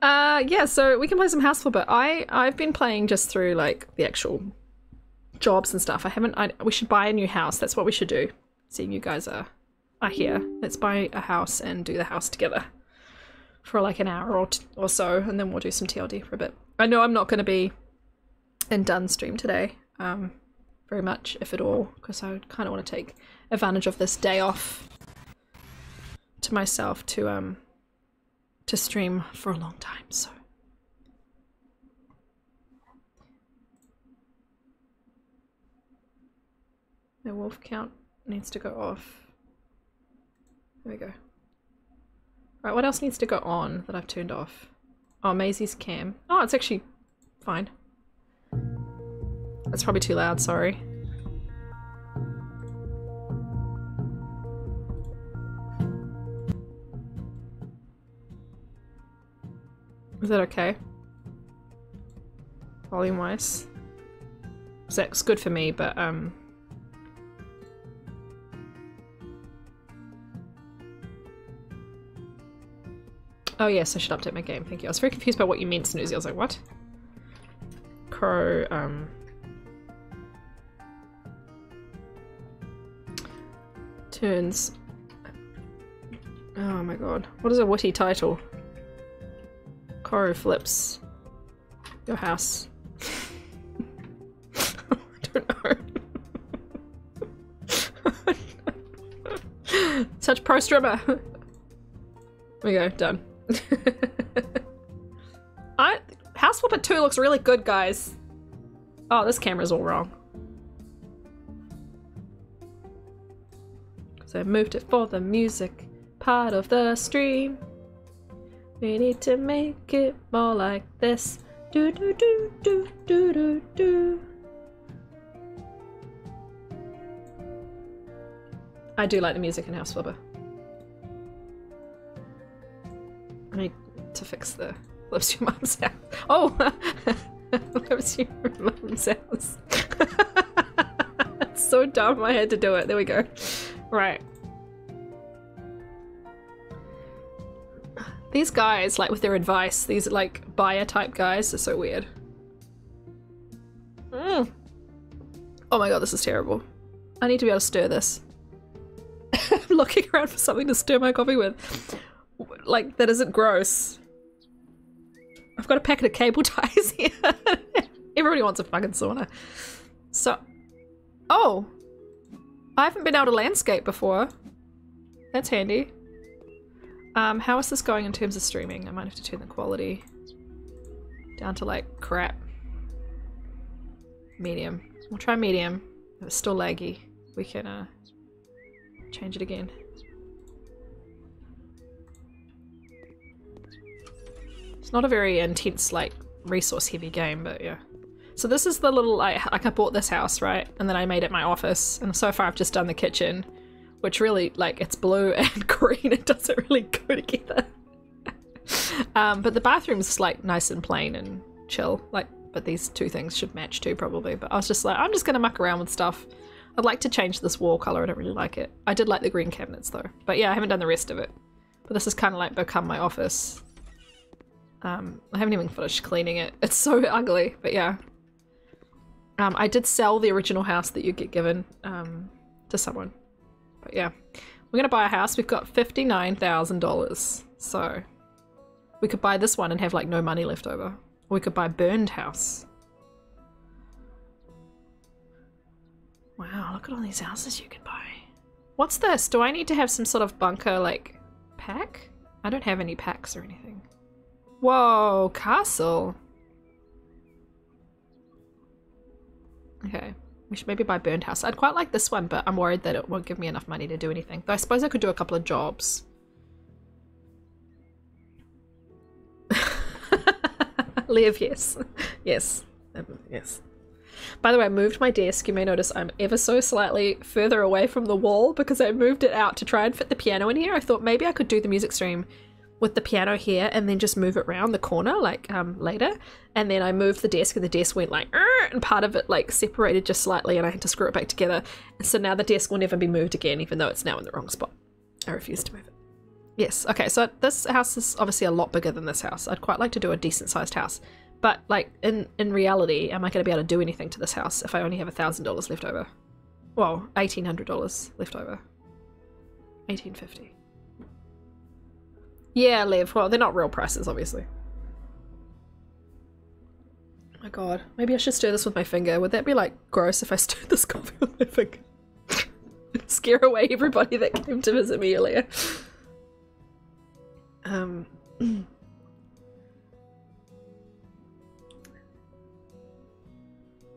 Yeah, so we can play some House Flipper. I've been playing just through like the actual jobs and stuff. We should buy a new house. That's what we should do. Seeing you guys are here. Let's buy a house and do the house together for like an hour or so, and then we'll do some TLD for a bit. I know I'm not going to be in done stream today, very much, if at all, because I kind of want to take advantage of this day off to myself to stream for a long time. So my wolf count needs to go off. There we go. Right, what else needs to go on that I've turned off? Oh, Maisie's cam. Oh, it's actually fine. That's probably too loud, sorry. Is that okay? Volume-wise? That's good for me, but oh yes, I should update my game, thank you. I was very confused by what you meant, Snoozy. I was like, what? Crow, turns... Oh my god. What is a witty title? Crow flips your house. I don't know. Such pro streamer. There we go, done. House Flipper 2 looks really good, guys. Oh, this camera's all wrong. So I moved it for the music part of the stream. We need to make it more like this. Do do do do do do do. I do like the music in House Flipper. I need to fix the lives your mum's house. Oh! Lives your mum's house. It's so dumb I had to do it. There we go. Right. These guys, like with their advice, these like buyer type guys are so weird. Oh my god, this is terrible. I need to be able to stir this. I'm looking around for something to stir my coffee with. Like, that isn't gross. I've got a packet of cable ties here. Everybody wants a fucking sauna. So, oh, I haven't been able to landscape before. That's handy. How is this going in terms of streaming? I might have to turn the quality down to like crap. Medium. We'll try medium. If it's still laggy, we can change it again. It's not a very intense, like, resource-heavy game, but yeah. So this is the little, like I bought this house, right? And then I made it my office, and so far I've just done the kitchen, which really, like, it's blue and green. It doesn't really go together. But the bathroom's, like, nice and plain and chill, like, but these two things should match too, probably. But I was just like, I'm just gonna muck around with stuff. I'd like to change this wall color. I don't really like it. I did like the green cabinets, though. But yeah, I haven't done the rest of it. But this has kind of, like, become my office. I haven't even finished cleaning it. It's so ugly, but yeah. I did sell the original house that you get given to someone. But yeah, we're gonna buy a house. We've got $59,000. So we could buy this one and have like no money left over. Or we could buy a burned house. Wow, look at all these houses you can buy. What's this? Do I need to have some sort of bunker like pack? I don't have any packs or anything. Whoa, castle. Okay, we should maybe buy burned house. I'd quite like this one, but I'm worried that it won't give me enough money to do anything. Though I suppose I could do a couple of jobs. Live, yes. Yes. Yes. By the way, I moved my desk. You may notice I'm ever so slightly further away from the wall because I moved it out to try and fit the piano in here. I thought maybe I could do the music stream with the piano here and then just move it around the corner like later, and then I moved the desk and the desk went like and part of it like separated just slightly and I had to screw it back together, and so now the desk will never be moved again even though it's now in the wrong spot. I refuse to move it. Yes, okay, so this house is obviously a lot bigger than this house. I'd quite like to do a decent sized house. But, like, in reality, am I going to be able to do anything to this house if I only have $1,000 left over? Well, $1,800 left over. $1,850. Yeah, Lev. Well, they're not real prices, obviously. Oh my god. Maybe I should stir this with my finger. Would that be, like, gross if I stirred this coffee with my finger? Scare away everybody that came to visit me earlier.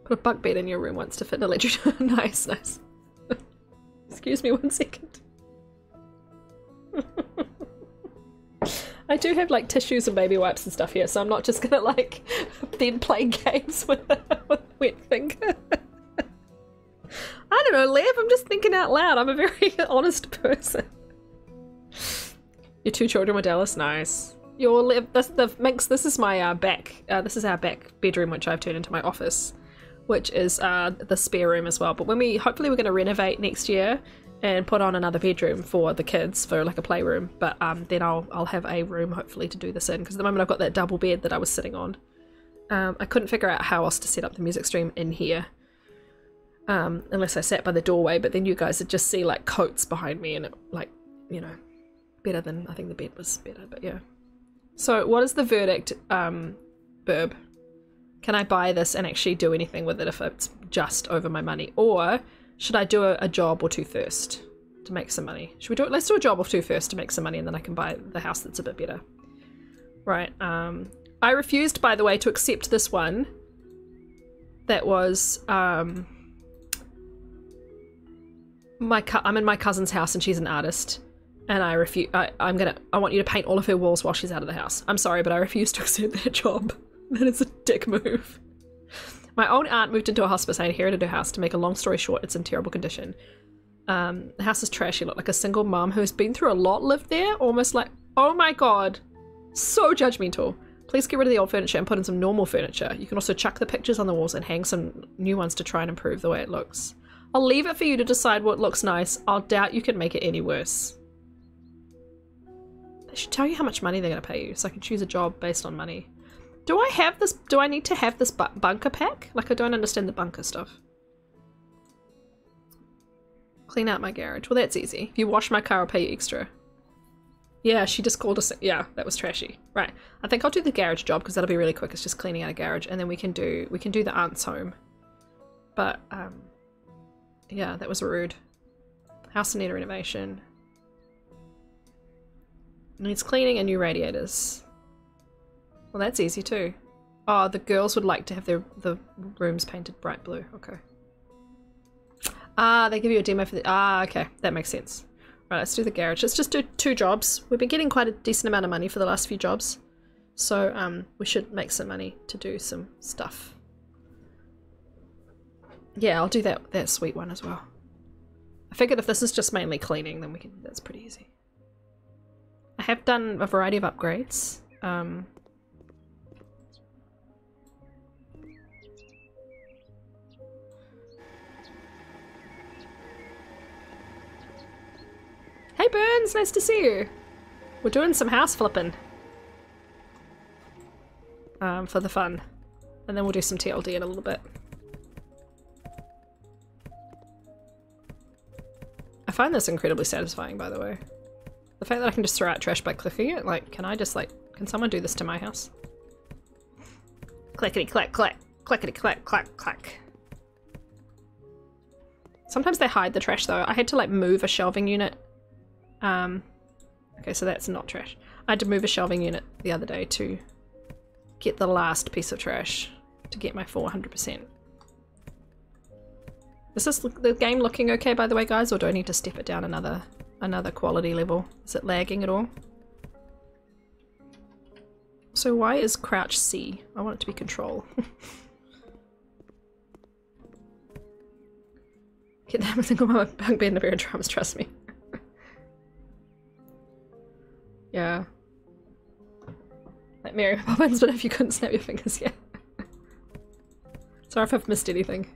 Put a bunk bed in your room once to fit an electric. Nice, nice. Excuse me 1 second. I do have like tissues and baby wipes and stuff here, so I'm not just gonna like then play games with a wet finger. I don't know, Lev, I'm just thinking out loud. I'm a very honest person. Your 2 children were Dallas, nice. Your Lev, this is my this is our back bedroom, which I've turned into my office, which is the spare room as well. But when hopefully we're going to renovate next year and put on another bedroom for the kids for like a playroom. But then I'll have a room hopefully to do this in, because at the moment I've got that double bed that I was sitting on. I couldn't figure out how else to set up the music stream in here, unless I sat by the doorway. But then you guys would just see like coats behind me, and it, like, you know, better than, I think the bed was better. But yeah. So what is the verdict, Burb? Can I buy this and actually do anything with it if it's just over my money? Or should I do a job or two first to make some money? Should we do it? Let's do a job or two first to make some money, and then I can buy the house that's a bit better. Right. I refused, by the way, to accept this one. That was, I'm in my cousin's house and she's an artist. And I refuse, I want you to paint all of her walls while she's out of the house. I'm sorry, but I refuse to accept that job. That is a dick move. My own aunt moved into a hospice. I inherited her house. To make a long story short, it's in terrible condition. The house is trashy. Look like a single mum who's been through a lot lived there. Almost like, oh my god, so judgmental. Please get rid of the old furniture and put in some normal furniture. You can also chuck the pictures on the walls and hang some new ones to try and improve the way it looks. I'll leave it for you to decide what looks nice. I'll doubt you can make it any worse. They should tell you how much money they're going to pay you, so I can choose a job based on money. Do I have this? Do I need to have this bunker pack? Like, I don't understand the bunker stuff. Clean out my garage. Well, that's easy. If you wash my car, I'll pay you extra. Yeah, she just called us. Yeah, that was trashy. Right. I think I'll do the garage job because that'll be really quick. It's just cleaning out a garage, and then we can do the aunt's home. But yeah, that was rude. House in need of renovation. Needs cleaning and new radiators. Well, that's easy too. Oh, the girls would like to have the rooms painted bright blue. Okay. Ah, they give you a demo for the... Ah, okay. That makes sense. Right, let's do the garage. Let's just do 2 jobs. We've been getting quite a decent amount of money for the last few jobs. So, we should make some money to do some stuff. Yeah, I'll do that sweet one as well. I figured if this is just mainly cleaning, then that's pretty easy. I have done a variety of upgrades. Hey Burns, nice to see you. We're doing some house flipping. For the fun. And then we'll do some TLD in a little bit. I find this incredibly satisfying, by the way. The fact that I can just throw out trash by clicking it, like, can someone do this to my house? Clickety clack clack, clickety clack clack clack. Sometimes they hide the trash though. I had to like move a shelving unit. Okay, so that's not trash. I had to move a shelving unit the other day to get the last piece of trash to get my full 100%. Is this the game looking okay, by the way, guys, or do I need to step it down another quality level? Is it lagging at all? So why is crouch C? I want it to be control. Get that with single bunk bed in the bare drums, trust me. Yeah. Like Mary Poppins, but if you couldn't snap your fingers, yeah. Sorry if I've missed anything.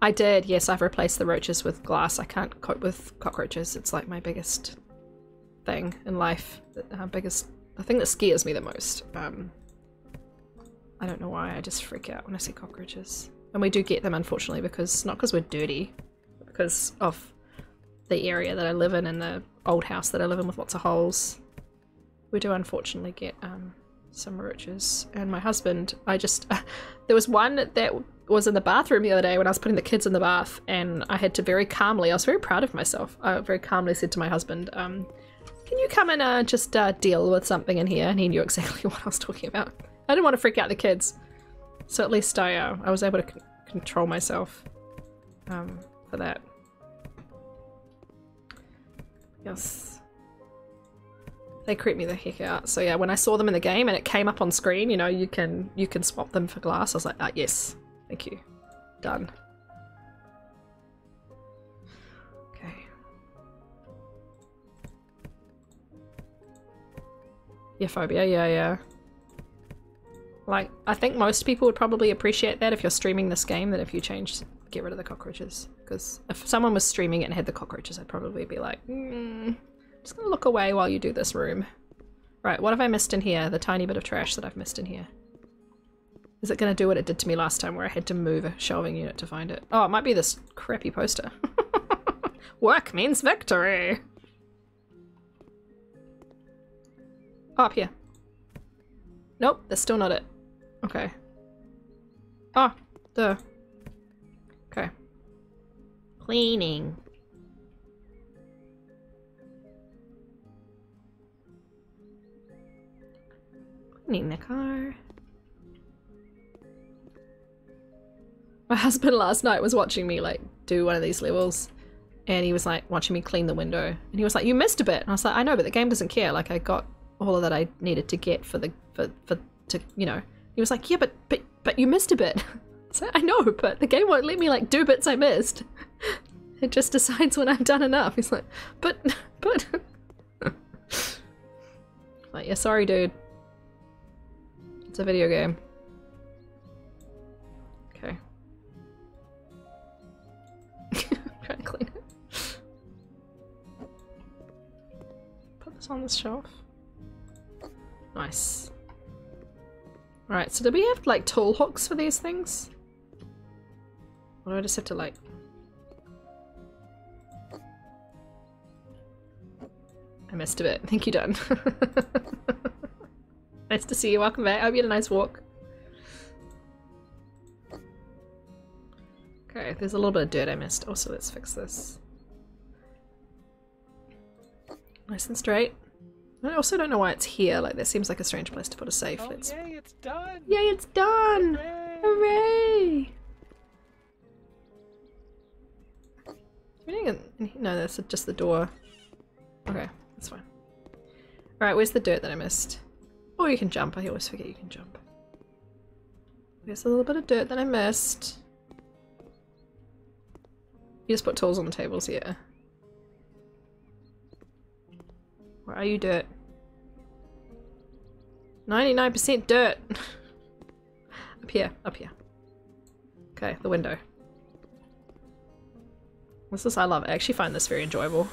I did, yes, I've replaced the roaches with glass. I can't cope with cockroaches. It's like my biggest thing in life. The thing that scares me the most. I don't know why, I just freak out when I see cockroaches. And we do get them, unfortunately, because not because we're dirty, but because of the area that I live in and the old house that I live in with lots of holes. We do unfortunately get some roaches. And my husband, there was one that was in the bathroom the other day when I was putting the kids in the bath, and I had to very calmly, I was very proud of myself, I very calmly said to my husband, can you come and just deal with something in here? And he knew exactly what I was talking about. I didn't want to freak out the kids, so at least I was able to control myself for that. Yes. They creep me the heck out. So yeah, when I saw them in the game and it came up on screen, you know, you can swap them for glass, I was like, yes, thank you. Done. Okay. Yeah, phobia, yeah. Like, I think most people would probably appreciate that if you're streaming this game, that if you get rid of the cockroaches. Because if someone was streaming it and had the cockroaches, I'd probably be like, just gonna look away while you do this room. Right, what have I missed in here? The tiny bit of trash that I've missed in here. Is it gonna do what it did to me last time where I had to move a shelving unit to find it? Oh, it might be this crappy poster. Work means victory! Oh, up here. Nope, that's still not it. Okay. Oh, duh. Okay. Cleaning. Cleaning the car. My husband last night was watching me like do one of these levels, and he was like watching me clean the window, and he was like, you missed a bit. And I was like, I know, but the game doesn't care. Like, I got all of that I needed to get for you know. He was like, yeah, but you missed a bit. So I know, but the game won't let me like do bits I missed. It just decides when I've done enough. He's like, but like, yeah, sorry dude. It's a video game. Okay. Trying to clean it. Put this on this shelf. Nice. Right, so do we have like tool hooks for these things? Or do I just have to like... I missed a bit. Thank you, Done. Nice to see you. Welcome back. I hope you had a nice walk. Okay, there's a little bit of dirt I missed. Also, let's fix this. Nice and straight. I also don't know why it's here. Like, that seems like a strange place to put a safe. Oh, yay, it's done! Yay, it's done! Hooray! Hooray! No, that's just the door. Okay, that's fine. Alright, where's the dirt that I missed? Oh, you can jump. I always forget you can jump. There's a little bit of dirt that I missed. You just put tools on the tables here. Where are you, dirt? 99% dirt! Up here, up here. Okay, the window. I love it. I actually find this very enjoyable.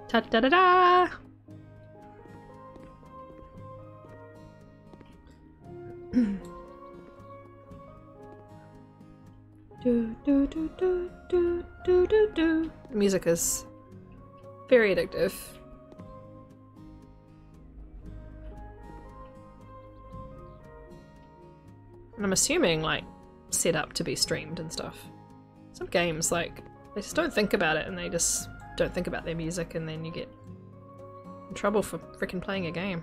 Ta-da-da-da! Do, do, do, do, do, do, do, do. The music is very addictive. And I'm assuming, like, set up to be streamed and stuff. Some games, like, they just don't think about it and they just don't think about their music, and then you get in trouble for freaking playing a game.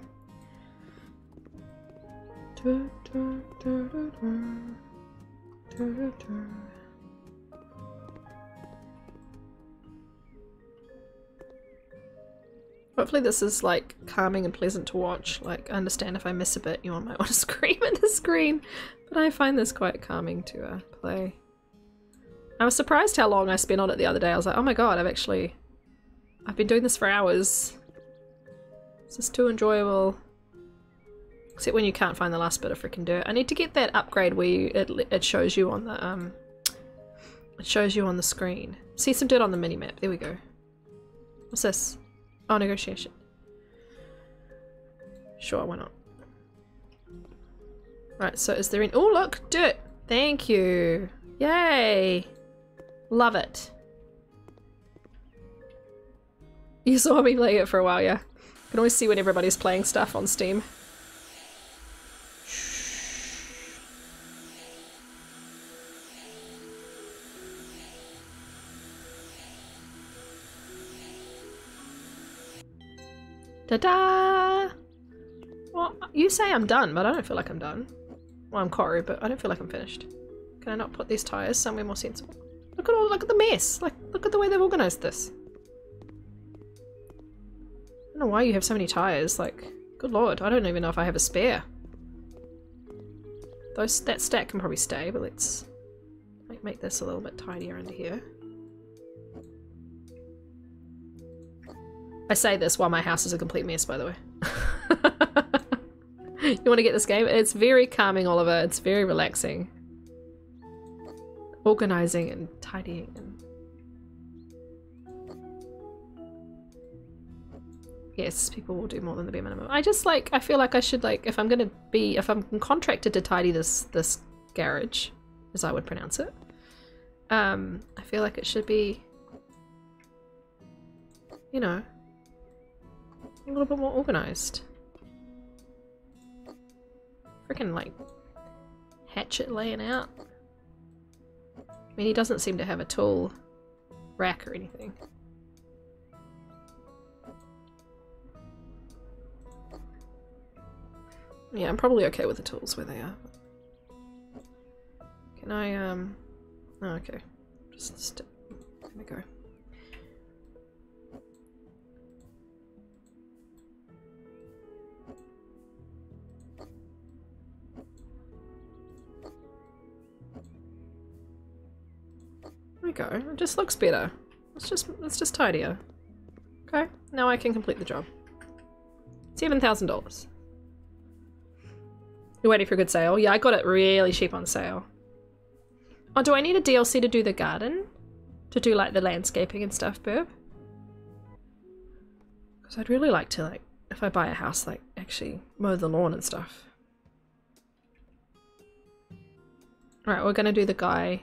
Hopefully this is like calming and pleasant to watch. Like, I understand if I miss a bit you might want to scream at the screen, But I find this quite calming to play. I was surprised how long I spent on it the other day. I was like, oh my god, I've been doing this for hours. This is too enjoyable. Except when you can't find the last bit of freaking dirt. I need to get that upgrade where it shows you on the screen. See some dirt on the minimap. There we go. What's this? Oh, negotiation. Sure, why not? Right, so is there any— oh look, dirt! Thank you! Yay! Love it. You saw me playing it for a while, yeah. You can always see when everybody's playing stuff on Steam. Ta-da! Well, you say I'm done, but I don't feel like I'm done. Well, I'm Koru, but I don't feel like I'm finished. Can I not put these tires somewhere more sensible? Look at the mess! Like, look at the way they've organised this. I don't know why you have so many tires, like, good lord, I don't even know if I have a spare. That stack can probably stay, but let's make this a little bit tidier under here. I say this while my house is a complete mess, by the way. You want to get this game? It's very calming, Oliver. It's very relaxing. Organising and tidying and... Yes, people will do more than the bare minimum. I feel like I should, like, if I'm contracted to tidy this garage, as I would pronounce it, I feel like it should be, you know, a little bit more organised. Freaking, like, hatchet laying out. I mean, he doesn't seem to have a tool rack or anything. Yeah, I'm probably okay with the tools where they are. Can I, oh, okay. There we go. There we go. It just looks better. It's just tidier. Okay, now I can complete the job. $7,000. You're waiting for a good sale? Yeah, I got it really cheap on sale. Oh, do I need a DLC to do the garden? To do, like, the landscaping and stuff, Burb? Because I'd really like to, like, if I buy a house, like, actually mow the lawn and stuff. Alright, we're gonna do the guy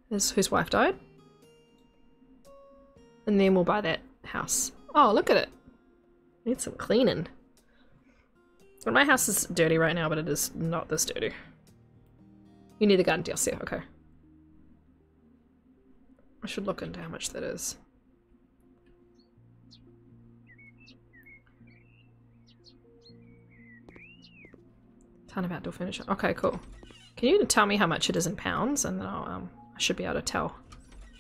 whose wife died. And then we'll buy that house. Oh, look at it. Needs some cleaning. Well, my house is dirty right now, but it is not this dirty. You need the garden DLC, okay. I should look into how much that is. Ton of outdoor furniture. Okay, cool. Can you tell me how much it is in pounds? And then I should be able to tell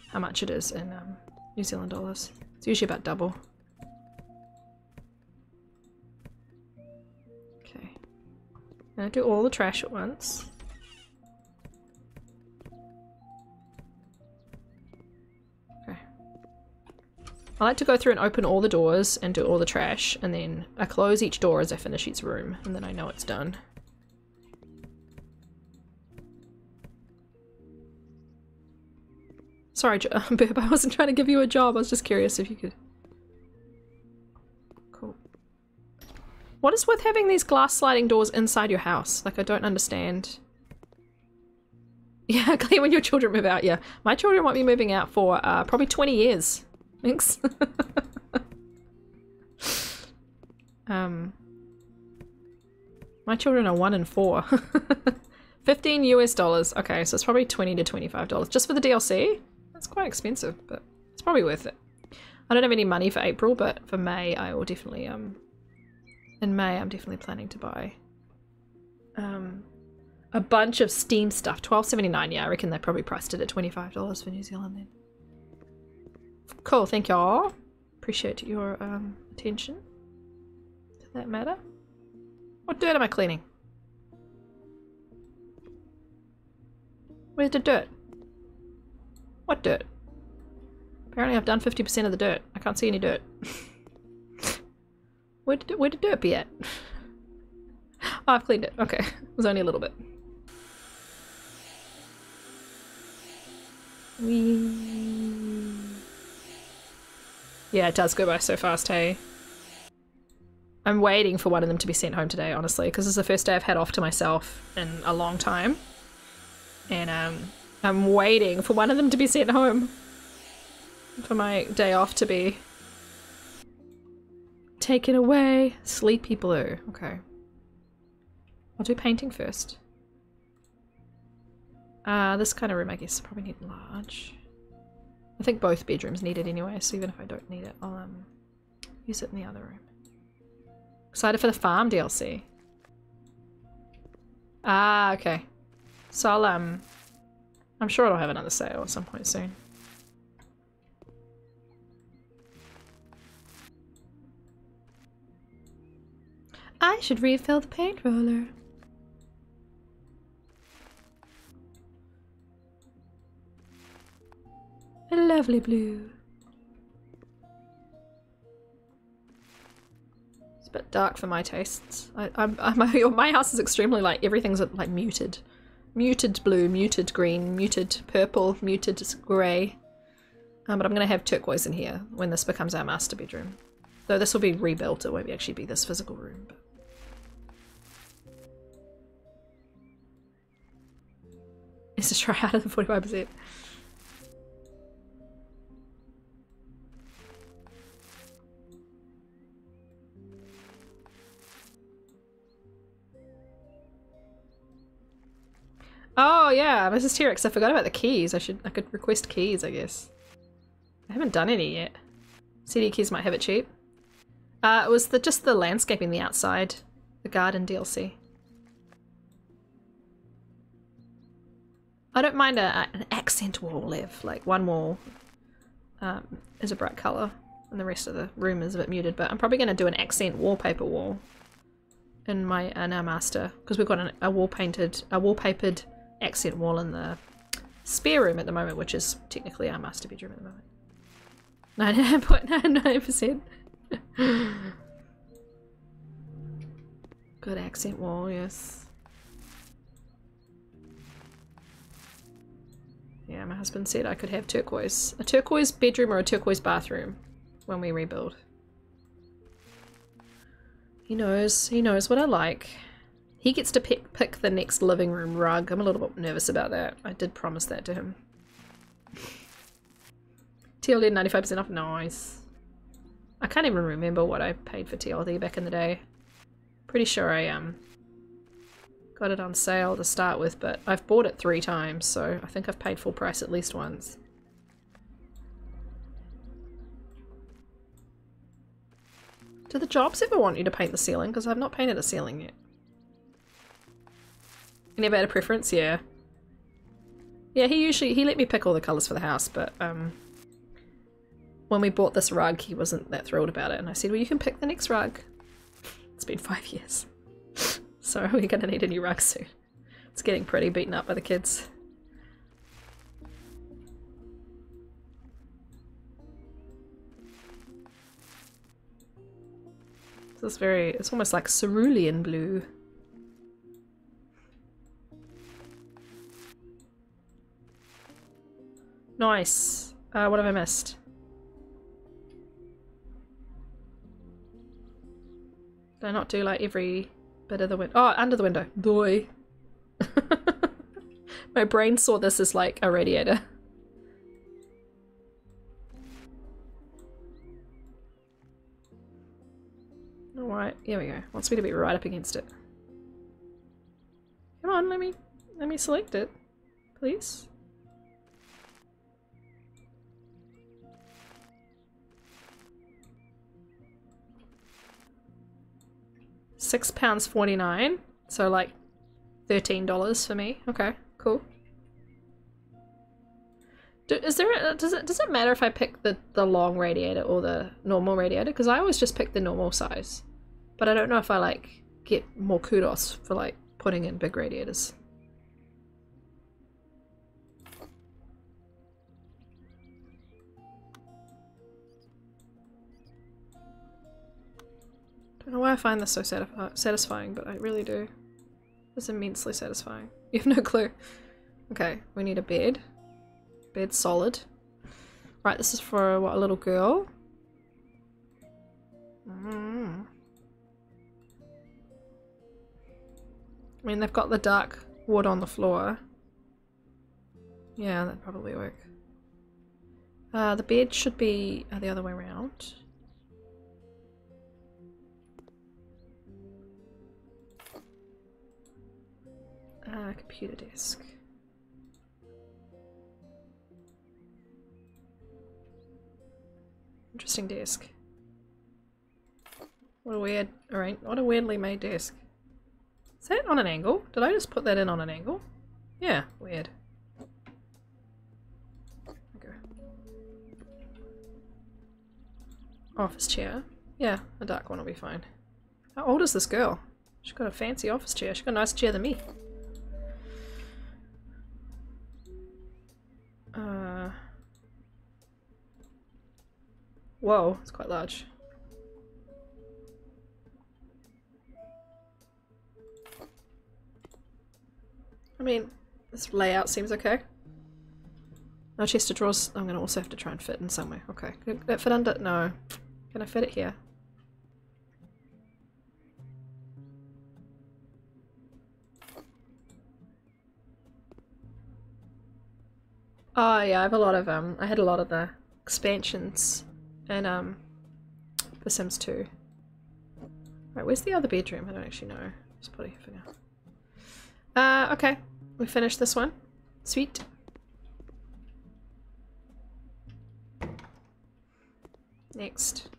how much it is in New Zealand dollars. It's usually about double. Okay. I'm gonna do all the trash at once. Okay. I like to go through and open all the doors and do all the trash, and then I close each door as I finish each room, and then I know it's done. Sorry, Bib, I wasn't trying to give you a job. I was just curious if you could. Cool. What is with having these glass sliding doors inside your house? Like, I don't understand. Yeah, clean when your children move out. Yeah, my children won't be moving out for probably 20 years. Thanks. My children are 1 and 4. $15 US. Okay, so it's probably $20 to $25 just for the DLC. It's quite expensive, but it's probably worth it. I don't have any money for April, but for May I will definitely in May I'm definitely planning to buy a bunch of Steam stuff. $12.79. Yeah, I reckon they probably priced it at $25 for New Zealand then. Cool, thank y'all. Appreciate your attention to that matter. What dirt am I cleaning? Where's the dirt? What dirt? Apparently I've done 50% of the dirt. I can't see any dirt. Where did dirt be at? Oh, I've cleaned it. Okay. It was only a little bit. Whee. Yeah, it does go by so fast, hey? I'm waiting for one of them to be sent home today, honestly, because it's the first day I've had off to myself in a long time. And I'm waiting for one of them to be sent home. For my day off to be taken away. Sleepy blue. Okay. I'll do painting first. This kind of room I guess probably need large. I think both bedrooms need it anyway, so even if I don't need it, I'll use it in the other room. Excited for the farm DLC. Ah, okay. So I'll I'm sure it'll have another sale at some point soon. I should refill the paint roller. A lovely blue. It's a bit dark for my tastes. My house is extremely like everything's like muted. Muted blue, muted green, muted purple, muted grey. But I'm gonna have turquoise in here when this becomes our master bedroom. Though this will be rebuilt, it won't actually be this physical room. But... Let's just try out of the 45%. Oh yeah, Mrs. T-Rex, I forgot about the keys. I could request keys, I guess. I haven't done any yet. CD keys might have it cheap. It was just the landscaping, the outside, the garden DLC. I don't mind an accent wall, Lev. Like one wall is a bright colour and the rest of the room is a bit muted, but I'm probably going to do an accent wallpaper wall in our master, because we've got a wallpapered accent wall in the spare room at the moment, which is technically our master bedroom at the moment. 99.99%. Good accent wall, yes. Yeah, my husband said I could have turquoise. A turquoise bedroom or a turquoise bathroom when we rebuild. He knows what I like. He gets to pick the next living room rug. I'm a little bit nervous about that. I did promise that to him. TLD 95% off, nice. I can't even remember what I paid for TLD back in the day. Pretty sure I got it on sale to start with, but I've bought it 3 times, so I think I've paid full price at least once. Do the jobs ever want you to paint the ceiling? Because I've not painted the ceiling yet. You never had a preference? Yeah. Yeah, he let me pick all the colours for the house, but when we bought this rug, he wasn't that thrilled about it, and I said, well, you can pick the next rug. It's been 5 years. So we're gonna need a new rug soon. It's getting pretty beaten up by the kids. This is it's almost like cerulean blue. Nice. What have I missed? Did I not do like every bit of the window? Oh, under the window. Boy. My brain saw this as like a radiator. Alright, here we go. Wants me to be right up against it. Come on, let me select it. Please. £6.49, so like $13 for me. Okay, cool. Does it matter if I pick the long radiator or the normal radiator? Because I always just pick the normal size, but I don't know if I like get more kudos for like putting in big radiators. Don't know why I find this so satisfying, but I really do. It's immensely satisfying. You have no clue. Okay, we need a bed. Bed solid. Right, this is for what, a little girl? I mean, they've got the dark wood on the floor. Yeah, that'd probably work. The bed should be the other way around. Computer desk. Interesting desk. What a weird, what a weirdly made desk. Is that on an angle? Did I just put that in on an angle? Yeah, weird. Okay. Office chair. Yeah, a dark one will be fine. How old is this girl? She's got a fancy office chair. She's got a nicer chair than me. Whoa, it's quite large. I mean, this layout seems okay. No chest of drawers. I'm gonna also have to try and fit in somewhere. Okay. Can it fit under? No. Can I fit it here? Oh yeah, I have a lot of I had a lot of the expansions and The Sims 2. Right, where's the other bedroom? I don't actually know. Just put it here for now. Okay. We finished this one. Sweet. Next.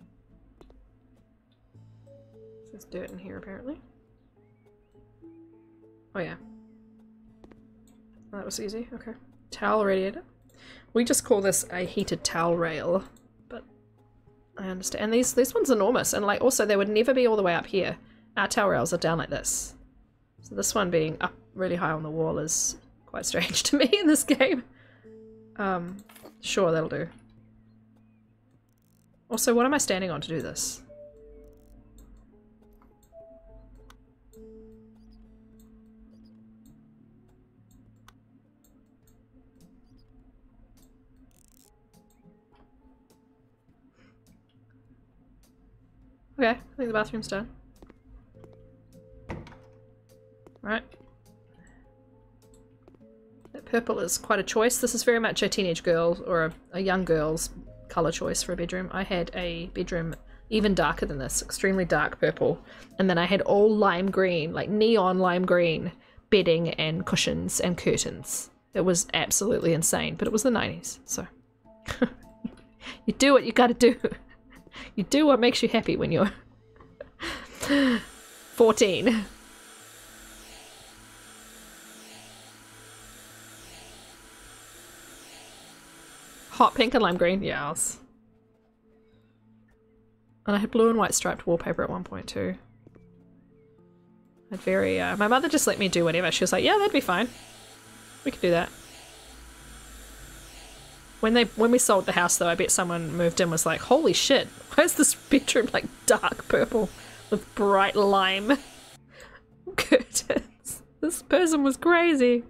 There's dirt in here apparently. Oh yeah. Oh, that was easy. Okay. Towel radiator. We just call this a heated towel rail, but I understand. And these ones are enormous, and like also they would never be all the way up here. Our towel rails are down like this. So this one being up really high on the wall is quite strange to me in this game. Sure, that'll do. Also, what am I standing on to do this? Okay, I think the bathroom's done. Right. That purple is quite a choice. This is very much a teenage girl or a young girl's colour choice for a bedroom. I had a bedroom even darker than this, extremely dark purple. And then I had all lime green, like neon lime green bedding and cushions and curtains. It was absolutely insane, but it was the 90s, so. You do what you gotta do. You do what makes you happy when you're 14. Hot pink and lime green, yes. And I had blue and white striped wallpaper at one point too. I'd very, my mother just let me do whatever. She was like, yeah, that'd be fine. We could do that. When we sold the house though, I bet someone moved in and was like, holy shit, why is this bedroom like dark purple with bright lime curtains? This person was crazy.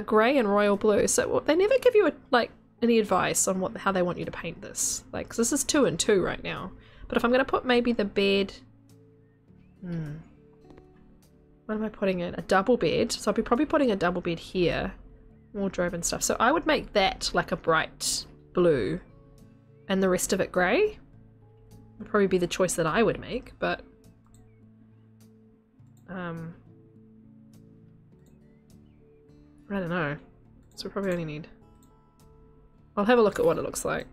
Grey and royal blue. So they never give you any advice on how they want you to paint this. Like, 'cause this is 2 and 2 right now. But if I'm gonna put maybe the bed, what am I putting in? A double bed. So I'll be probably putting a double bed here. Wardrobe and stuff. So I would make that like a bright blue and the rest of it grey. Would probably be the choice that I would make, but I don't know. So we probably only need, I'll have a look at what it looks like.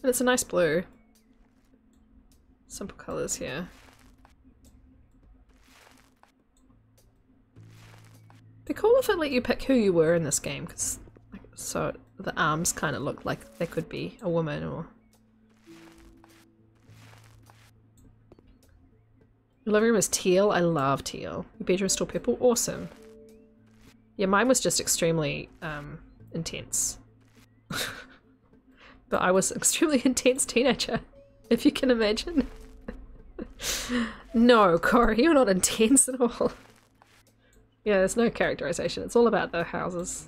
And it's a nice blue. Simple colours here. Be cool if it let you pick who you were in this game, because so the arms kind of look like they could be a woman or. Your living room is teal. I love teal. Your bedroom's still purple. Awesome. Yeah, mine was just extremely intense. But I was an extremely intense teenager, if you can imagine. No, Corey, you're not intense at all. Yeah, there's no characterization. It's all about the houses.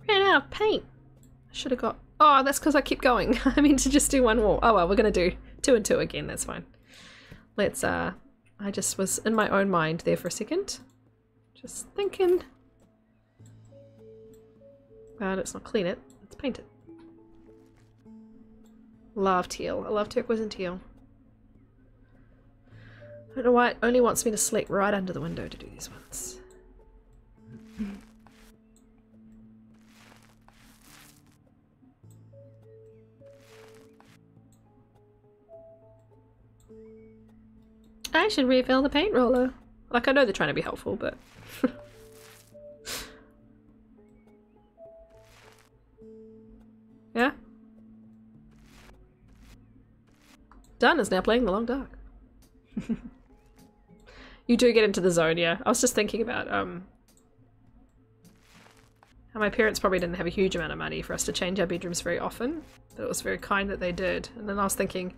Ran out of paint. I should have got... Oh, that's because I keep going. I mean to just do one wall. Oh well, we're gonna do 2 and 2 again. That's fine. Let's I just was in my own mind there for a second. Just thinking. Let's not clean it. Let's paint it. Love teal. I love turquoise and teal. I don't know why it only wants me to select right under the window to do these ones. I should refill the paint roller. Like, I know they're trying to be helpful, but... Yeah? Done is now playing The Long Dark. You do get into the zone, yeah. I was just thinking about, how my parents probably didn't have a huge amount of money for us to change our bedrooms very often, but it was very kind that they did. And then I was thinking,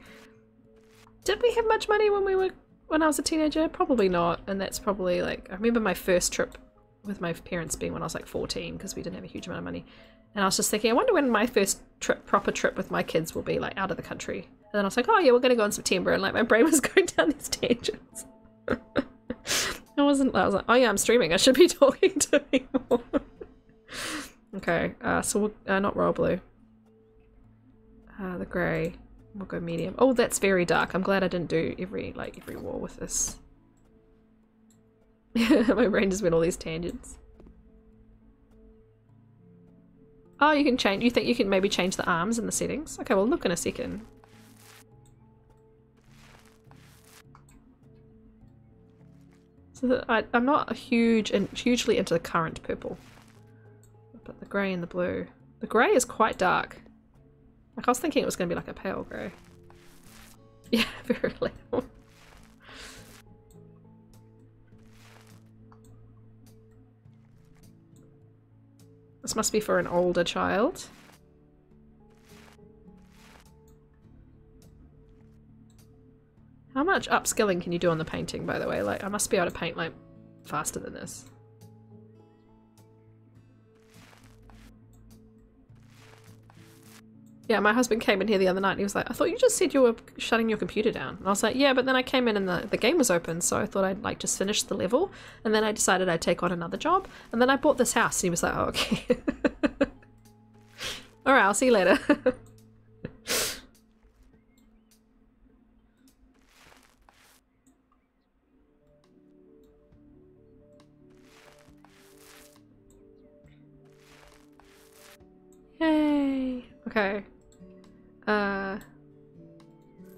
did we have much money when I was a teenager? Probably not. And that's probably like, I remember my first trip with my parents being when I was like 14 because we didn't have a huge amount of money. And I was just thinking, I wonder when my first proper trip with my kids will be, like out of the country. And then I was like, oh yeah, we're gonna go in September, and like my brain was going down these tangents. I was like, oh yeah, I'm streaming, I should be talking to people. Okay, so we'll, not royal blue. The grey. We'll go medium. Oh, that's very dark. I'm glad I didn't do every wall with this. My brain just went all these tangents. Oh, you can change. You think you can maybe change the arms in the settings? Okay, we'll look in a second. So I'm not hugely into the current purple. But the grey and the blue. The grey is quite dark. Like, I was thinking it was going to be like a pale grey. Yeah, very little. This must be for an older child. How much upskilling can you do on the painting, by the way? Like, I must be able to paint, like, faster than this. Yeah, my husband came in here the other night and he was like, I thought you just said you were shutting your computer down. And I was like, yeah, but then I came in and the game was open, so I thought I'd like just finish the level. And then I decided I'd take on another job. And then I bought this house and he was like, oh, okay. Alright, I'll see you later. Yay. Okay.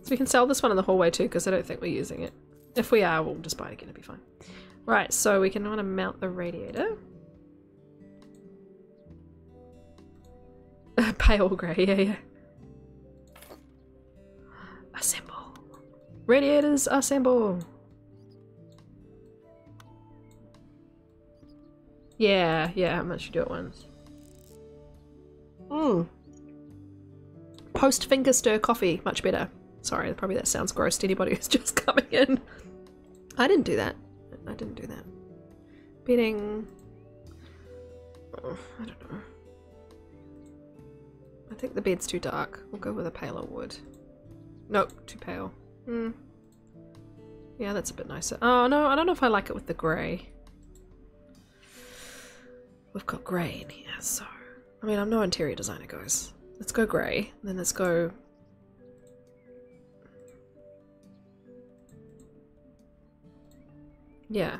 So we can sell this one in the hallway too, because I don't think we're using it. If we are, we'll just buy it again, it'll be fine. Right, so we can want to mount the radiator. Pale grey, yeah. Assemble. Radiators, assemble. Yeah, how much you do at once. Post finger stir coffee, much better. Sorry, probably that sounds gross to anybody who's just coming in. I didn't do that. I didn't do that. Bedding. Oh, I don't know. I think the bed's too dark. We'll go with a paler wood. Nope, too pale. Yeah, that's a bit nicer. Oh no, I don't know if I like it with the grey. We've got grey in here, so... I mean, I'm no interior designer, guys. Let's go grey, then let's go... Yeah.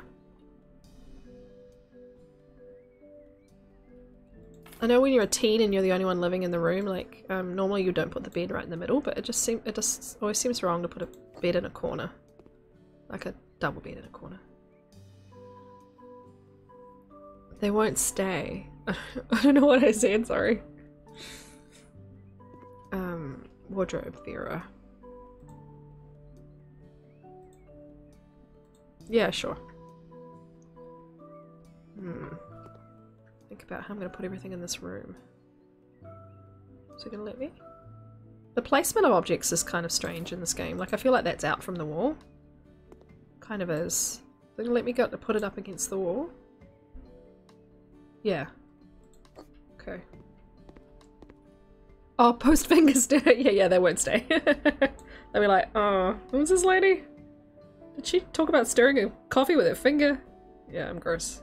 I know when you're a teen and you're the only one living in the room, like, normally you don't put the bed right in the middle, but it just always seems wrong to put a bed in a corner. Like a double bed in a corner. They won't stay. I don't know what I said, sorry. Wardrobe, Vera. Yeah, sure. Think about how I'm going to put everything in this room. Is it going to let me? The placement of objects is kind of strange in this game. Like, I feel like that's out from the wall. Kind of is. Is it going to let me go to put it up against the wall? Yeah. Okay. Oh, post fingers. Yeah, they won't stay. They'll be like, oh, who's this lady? Did she talk about stirring a coffee with her finger? Yeah, I'm gross.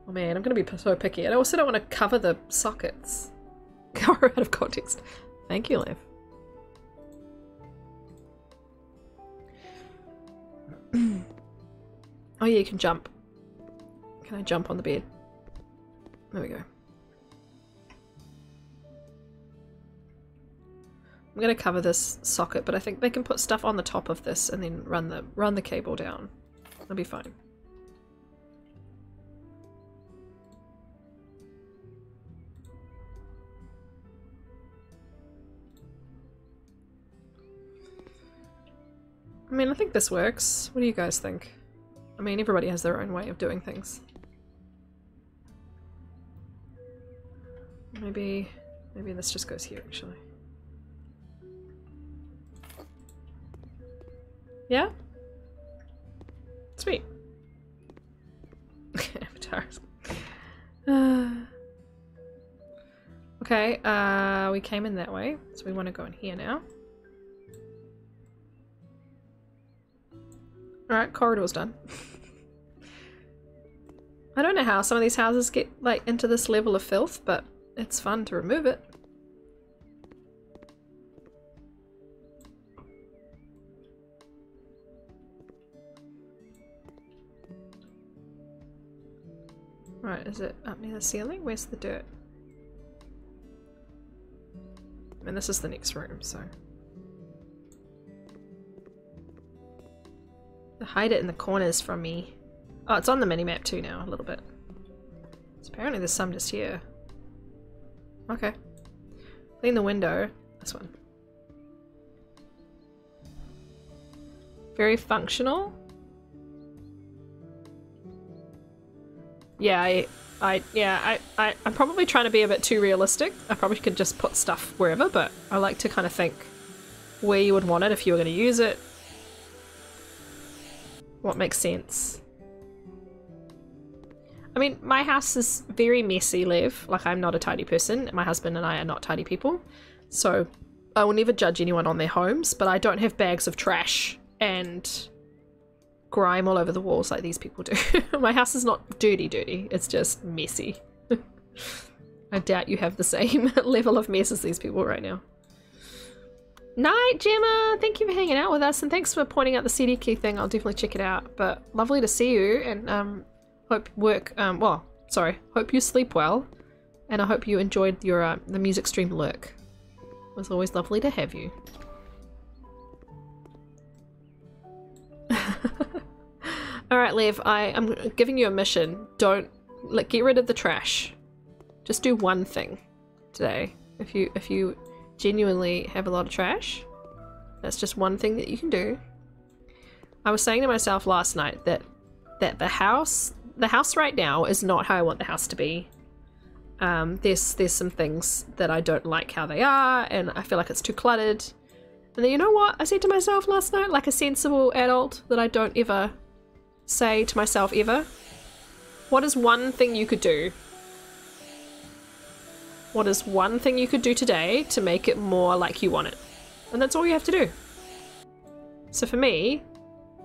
Oh man, I'm gonna be so picky. I also don't want to cover the sockets. Cover out of context. Thank you, Lev. Oh yeah, you can jump. Can I jump on the bed? There we go. I'm gonna cover this socket, but I think they can put stuff on the top of this and then run the cable down. That'll be fine. I mean, I think this works. What do you guys think? I mean, everybody has their own way of doing things. Maybe this just goes here, actually. Yeah? Sweet. Avatars. Okay, we came in that way, so we want to go in here now. Alright, corridor's done. I don't know how some of these houses get, like, into this level of filth, but it's fun to remove it. Right, is it up near the ceiling? Where's the dirt? I mean, this is the next room, so... hide it in the corners from me. Oh, it's on the minimap too now, a little bit. So apparently there's some just here. Okay. Clean the window. This one. Very functional. Yeah, I'm probably trying to be a bit too realistic. I probably could just put stuff wherever, but I like to kind of think where you would want it if you were going to use it. What makes sense? I mean, my house is very messy, Lev. Like, I'm not a tidy person. My husband and I are not tidy people. So, I will never judge anyone on their homes, but I don't have bags of trash and grime all over the walls like these people do. My house is not dirty. It's just messy. I doubt you have the same level of mess as these people right now. Night, Gemma! Thank you for hanging out with us, and thanks for pointing out the CD key thing. I'll definitely check it out. But lovely to see you, and hope you sleep well, and I hope you enjoyed your the music stream lurk. It was always lovely to have you. Alright, Lev, I'm giving you a mission. Don't get rid of the trash. Just do one thing today. If you genuinely have a lot of trash, that's just one thing that you can do. I was saying to myself last night that the house right now is not how I want the house to be. There's some things that I don't like how they are, and I feel like it's too cluttered. And then, you know what I said to myself last night, like a sensible adult that I don't ever say to myself ever? What is one thing you could do? What is one thing you could do today to make it more like you want it? And that's all you have to do. So for me,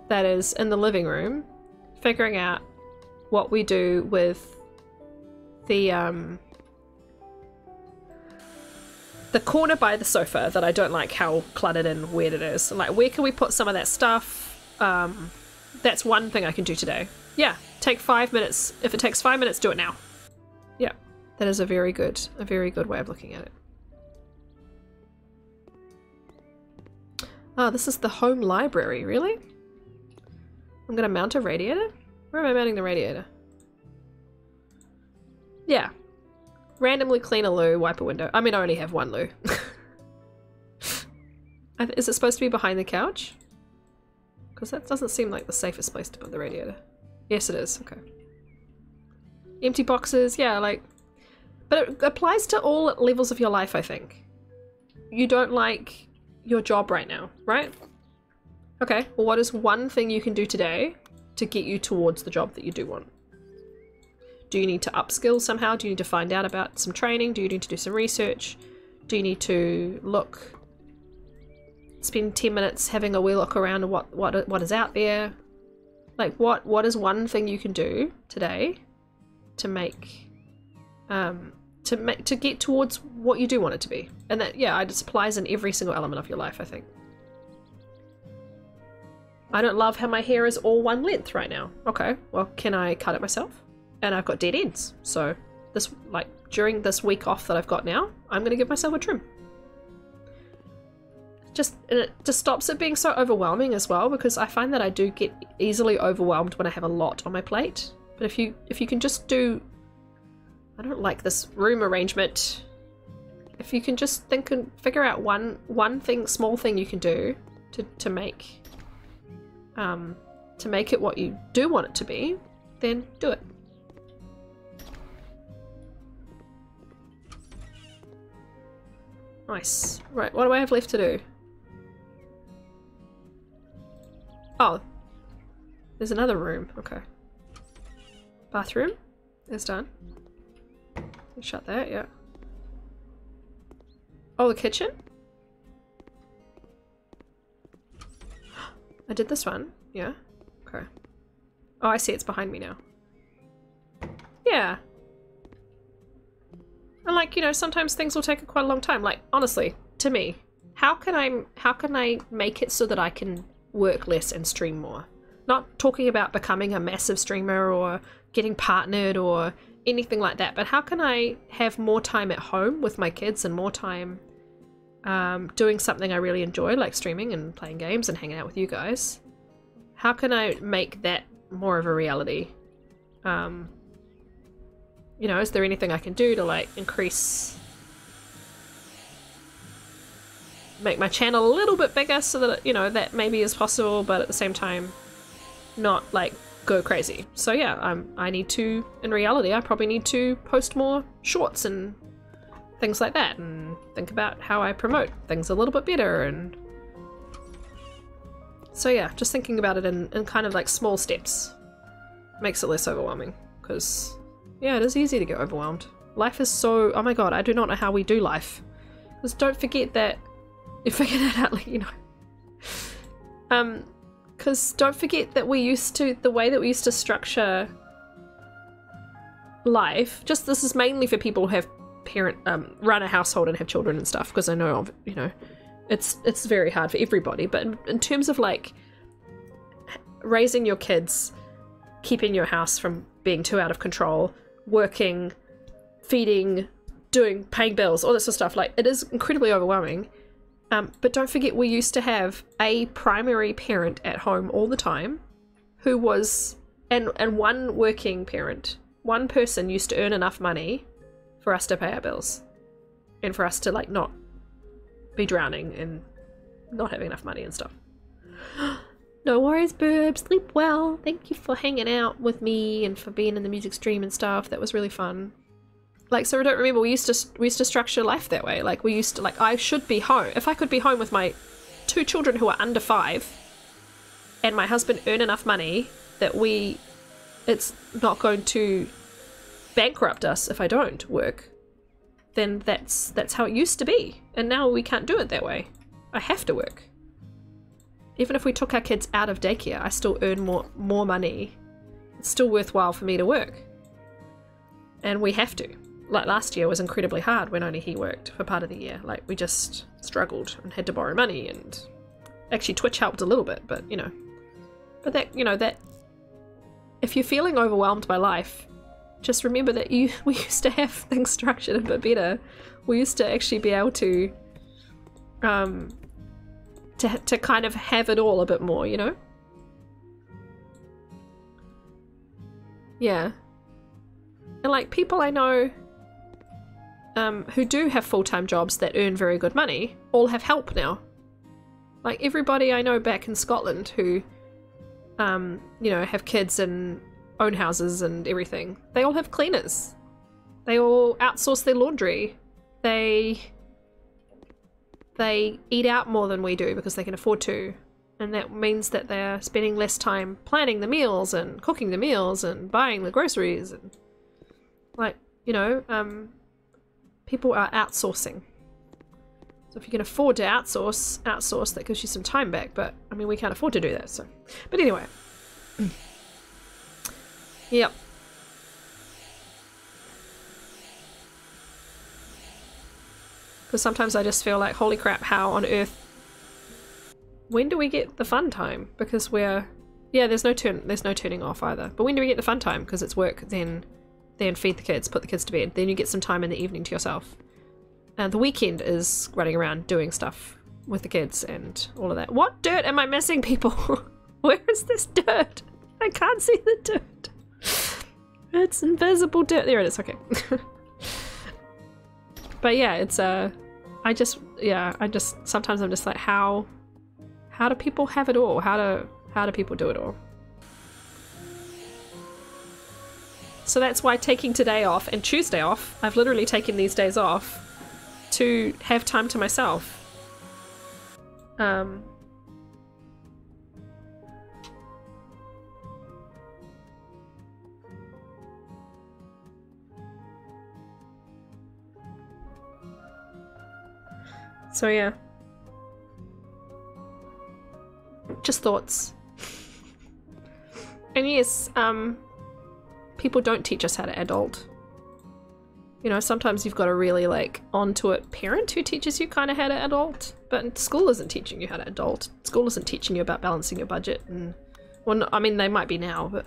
that is in the living room, figuring out what we do with the corner by the sofa that I don't like how cluttered and weird it is. Like, where can we put some of that stuff? That's one thing I can do today. Yeah, take 5 minutes. If it takes 5 minutes, do it now. Yeah, that is a very good way of looking at it. Oh, this is the home library, really? I'm gonna mount a radiator? Where am I mounting the radiator? Yeah. Randomly clean a loo, wipe a window. I mean, I only have one loo. Is it supposed to be behind the couch? Because that doesn't seem like the safest place to put the radiator. Yes, it is. Okay. Empty boxes, yeah, like... But it applies to all levels of your life, I think. You don't like your job right now, right? Okay, well, what is one thing you can do today to get you towards the job that you do want? Do you need to upskill somehow? Do you need to find out about some training? Do you need to do some research? Do you need to spend 10 minutes having a wee look around at what is out there? Like, what is one thing you can do today to make to get towards what you do want it to be? And that, yeah, it applies in every single element of your life, I think. I don't love how my hair is all one length right now. Okay, well, can I cut it myself? And I've got dead ends, so this, like, during this week off that I've got now, I'm gonna give myself a trim. It just stops it being so overwhelming as well, because I find that I do get easily overwhelmed when I have a lot on my plate. But if you can just do, I don't like this room arrangement. If you can just think and figure out one thing, small thing you can do to make it what you do want it to be, then do it. Nice. Right, what do I have left to do? Oh, there's another room. Okay. Bathroom is done. Shut that, yeah. Oh, the kitchen? I did this one, yeah. Okay. Oh, I see, it's behind me now. Yeah. And like, you know, sometimes things will take quite a long time. Like, honestly, to me, how can I make it so that I can work less and stream more? Not talking about becoming a massive streamer or getting partnered or anything like that, but how can I have more time at home with my kids and more time doing something I really enjoy, like streaming and playing games and hanging out with you guys? How can I make that more of a reality? You know, is there anything I can do to like make my channel a little bit bigger so that, you know, that maybe is possible, but at the same time not like go crazy. So yeah, I need to, in reality, I probably need to post more shorts and things like that and think about how I promote things a little bit better. And so yeah, just thinking about it in kind of like small steps makes it less overwhelming, because yeah, it is easy to get overwhelmed. Life is so, oh my god, I do not know how we do life. Just don't forget that you figured it out, you know. Because don't forget that the way that we used to structure life, just this is mainly for people who have run a household and have children and stuff, because I know, you know, it's very hard for everybody, but in terms of like raising your kids, keeping your house from being too out of control, working, feeding, paying bills, all that sort of stuff, like it is incredibly overwhelming. But don't forget, we used to have a primary parent at home all the time who was, and one working parent. One person used to earn enough money for us to pay our bills and for us to like not be drowning and not having enough money and stuff. No worries, Burb. Sleep well. Thank you for hanging out with me and for being in the music stream and stuff. That was really fun. Like, so I don't remember, we used to structure life that way. Like, we used to, like, I should be home. If I could be home with my 2 children who are under 5 and my husband earn enough money that it's not going to bankrupt us if I don't work, then that's how it used to be. And now we can't do it that way. I have to work. Even if we took our kids out of daycare, I still earn more money. It's still worthwhile for me to work. And we have to. Like last year was incredibly hard when only he worked for part of the year. Like we just struggled and had to borrow money, and actually Twitch helped a little bit, but you know. But that, you know, that if you're feeling overwhelmed by life, just remember that we used to have things structured a bit better. We used to actually be able to kind of have it all a bit more, you know? Yeah. And like people I know who do have full-time jobs that earn very good money all have help now. Like everybody I know back in Scotland who you know, have kids and own houses and everything, they all have cleaners. They all outsource their laundry. They eat out more than we do because they can afford to, and that means that they're spending less time planning the meals and cooking the meals and buying the groceries, and like, you know, people are outsourcing. So if you can afford to outsource, that gives you some time back, but I mean we can't afford to do that, so. But anyway. Yep. Because sometimes I just feel like, holy crap, how on earth, when do we get the fun time? Because we're, yeah, there's no turning off either. But when do we get the fun time? Because it's work, then feed the kids, put the kids to bed. Then you get some time in the evening to yourself. And the weekend is running around doing stuff with the kids and all of that. What dirt am I missing, people? Where is this dirt? I can't see the dirt. It's invisible dirt. There it is, okay. But yeah, it's sometimes I'm just like, how do people have it all? How do people do it all? So that's why taking today off and Tuesday off, I've literally taken these days off to have time to myself. So yeah. Just thoughts. And yes, people don't teach us how to adult. You know, sometimes you've got a really like onto it parent who teaches you kind of how to adult, but school isn't teaching you how to adult. School isn't teaching you about balancing your budget, and well, no, I mean they might be now, but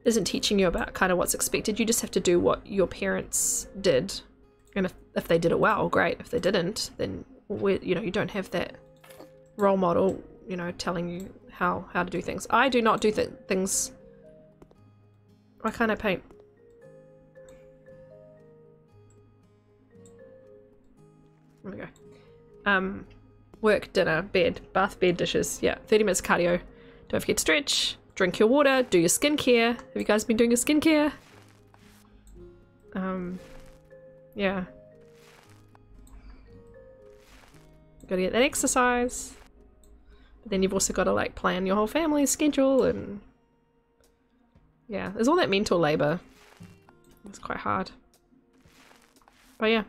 isn't teaching you about kind of what's expected. You just have to do what your parents did. And if they did it well, great. If they didn't, then you know, you don't have that role model, you know, telling you how to do things. I do not do things. Why can't I paint? There we go. Work, dinner, bed, bath, bed, dishes. Yeah, 30 minutes of cardio. Don't forget to stretch. Drink your water. Do your skincare. Have you guys been doing your skincare? Yeah. Gotta get that exercise. But then you've also got to like plan your whole family's schedule, and yeah, there's all that mental labor. It's quite hard. But yeah,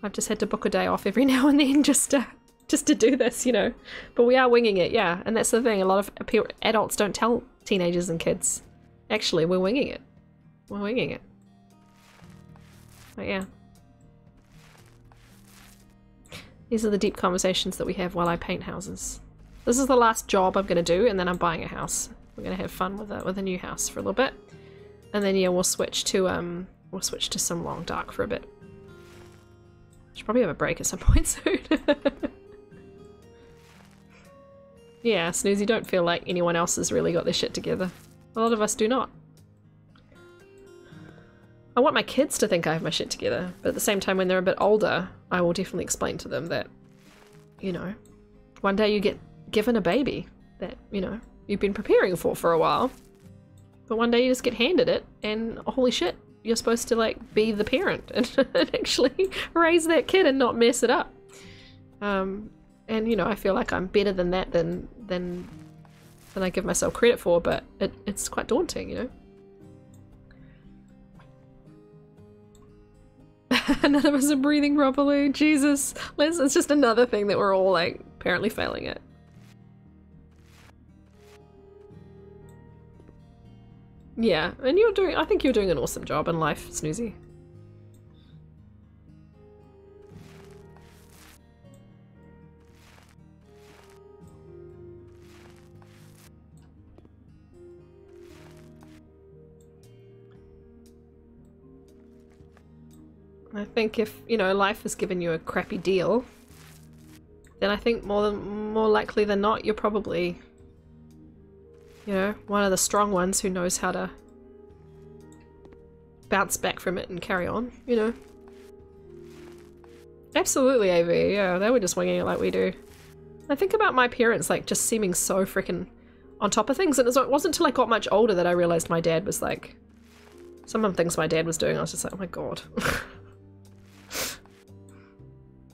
I've just had to book a day off every now and then just to do this, you know. But we are winging it, yeah. And that's the thing. A lot of adults don't tell teenagers and kids. Actually, we're winging it. We're winging it. But yeah. These are the deep conversations that we have while I paint houses. This is the last job I'm going to do, and then I'm buying a house. We're going to have fun with a new house for a little bit. And then yeah, we'll switch to some long dark for a bit. Should probably have a break at some point soon. Yeah, Snoozy, don't feel like anyone else has really got their shit together. A lot of us do not. I want my kids to think I have my shit together, but at the same time when they're a bit older, I will definitely explain to them that, you know, one day you get given a baby that, you know, you've been preparing for a while, but one day you just get handed it and holy shit, you're supposed to like be the parent and actually raise that kid and not mess it up. And you know, I feel like I'm better than that than I give myself credit for, but it's quite daunting, you know. None of us are breathing properly. Jesus. It's just another thing that we're all like apparently failing at. Yeah, and I think you're doing an awesome job in life, Snoozy. I think if, you know, life has given you a crappy deal, then I think more likely than not, you're probably, you know, one of the strong ones who knows how to bounce back from it and carry on, you know. Absolutely, AV, yeah, they were just winging it like we do. I think about my parents, like, just seeming so freaking on top of things, and it wasn't until I got much older that I realized my dad was like, some of the things my dad was doing, I was just like, oh my god.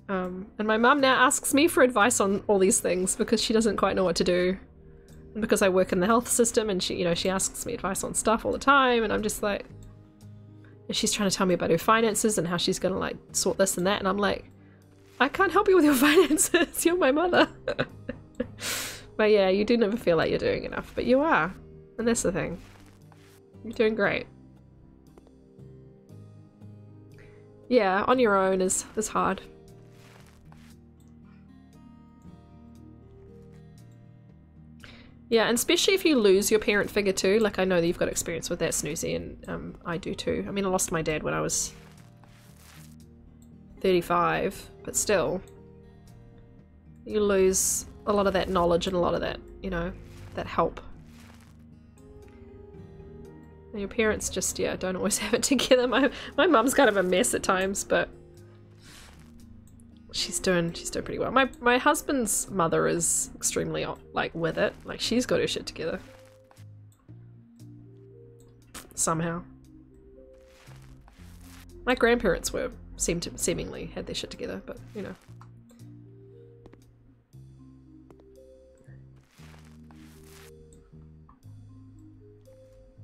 And my mum now asks me for advice on all these things because she doesn't quite know what to do. And because I work in the health system and she, you know, she asks me advice on stuff all the time, and I'm just like, and she's trying to tell me about her finances and how she's gonna like sort this and that, and I'm like, I can't help you with your finances, you're my mother. But yeah, you do never feel like you're doing enough, but you are. And that's the thing. You're doing great. Yeah, on your own is hard. Yeah, and especially if you lose your parent figure too. Like, I know that you've got experience with that, Snoozy, and I do too. I mean, I lost my dad when I was 35, but still, you lose a lot of that knowledge and a lot of that, you know, that help. And your parents just, yeah, don't always have it together. My mum's kind of a mess at times, but she's doing pretty well. My husband's mother is extremely, like, with it. Like, she's got her shit together. Somehow. My grandparents seemingly had their shit together, but, you know.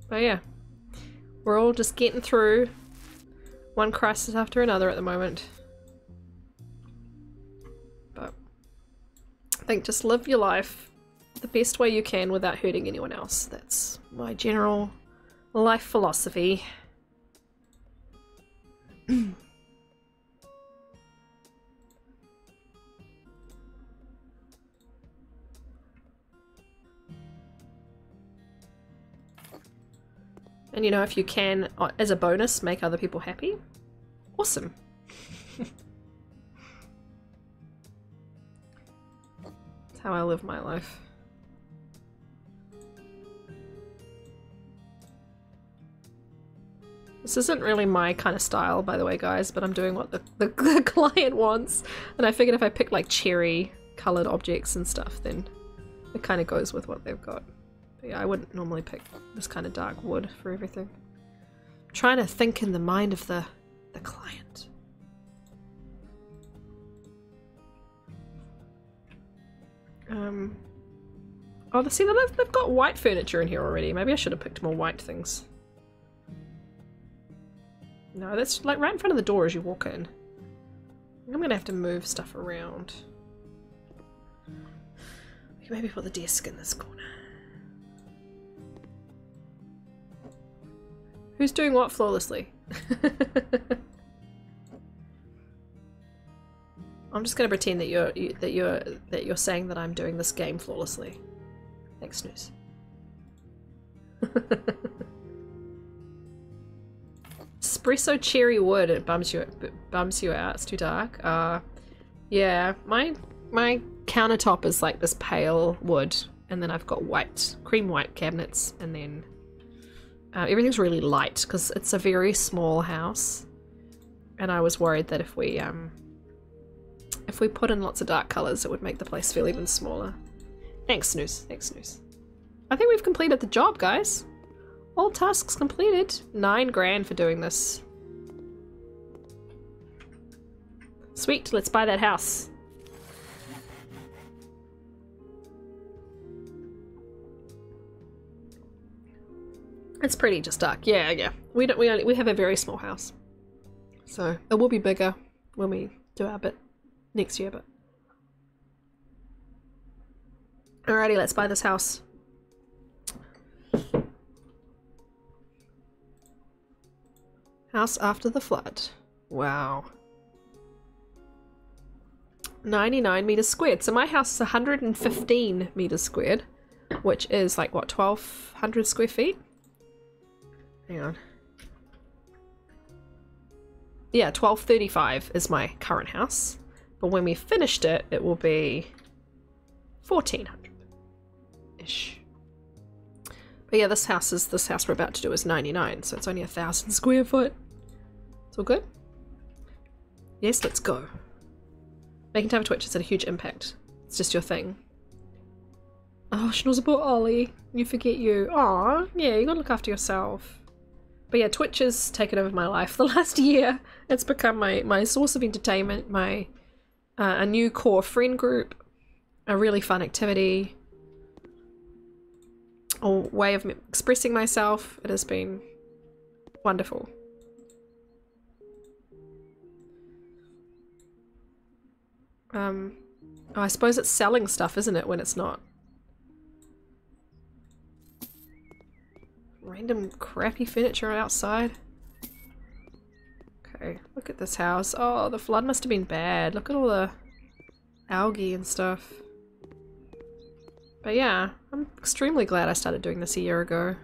But yeah. We're all just getting through one crisis after another at the moment. But I think just live your life the best way you can without hurting anyone else. That's my general life philosophy. And you know, if you can, as a bonus, make other people happy, awesome. That's how I live my life. This isn't really my kind of style, by the way, guys, but I'm doing what the client wants. And I figured if I pick like cherry colored objects and stuff, then it kind of goes with what they've got. But yeah, I wouldn't normally pick this kind of dark wood for everything. I'm trying to think in the mind of the client. Oh, see, they've got white furniture in here already. Maybe I should have picked more white things. No, that's like right in front of the door as you walk in. I'm gonna have to move stuff around. Maybe put the desk in this corner. Who's doing what flawlessly? I'm just gonna pretend that you're saying that I'm doing this game flawlessly. Thanks, Snooze. Espresso cherry wood. It bums you out. It's too dark. Yeah, my countertop is like this pale wood, and then I've got cream white cabinets, and then everything's really light because it's a very small house, and I was worried that if we put in lots of dark colors, it would make the place feel even smaller. Thanks, Snooze. Thanks, Snooze. I think we've completed the job, guys. All tasks completed. 9 grand for doing this. Sweet, let's buy that house. It's pretty just dark. Yeah. We have a very small house. So it will be bigger when we do our bit next year, but alrighty, let's buy this house. House after the flood. Wow. 99 meters squared. So my house is 115 meters squared, which is like what, 1,200 square feet? Hang on. yeah, 1235 is my current house. But when we finished it, it will be 1400-ish. But yeah, this house we're about to do is 99, so it's only 1,000 square foot. It's all good? Yes, let's go. Making time for Twitch has had a huge impact. It's just your thing. Oh, she knows about Ollie. You forget you. Aw, yeah, you gotta look after yourself. But yeah, Twitch has taken over my life the last year. It's become my source of entertainment, my a new core friend group, a really fun activity, a way of expressing myself. It has been wonderful. Oh, I suppose it's selling stuff, isn't it, when it's not? Random crappy furniture outside. Okay, look at this house. Oh, the flood must have been bad. Look at all the algae and stuff. But yeah, I'm extremely glad I started doing this a year ago.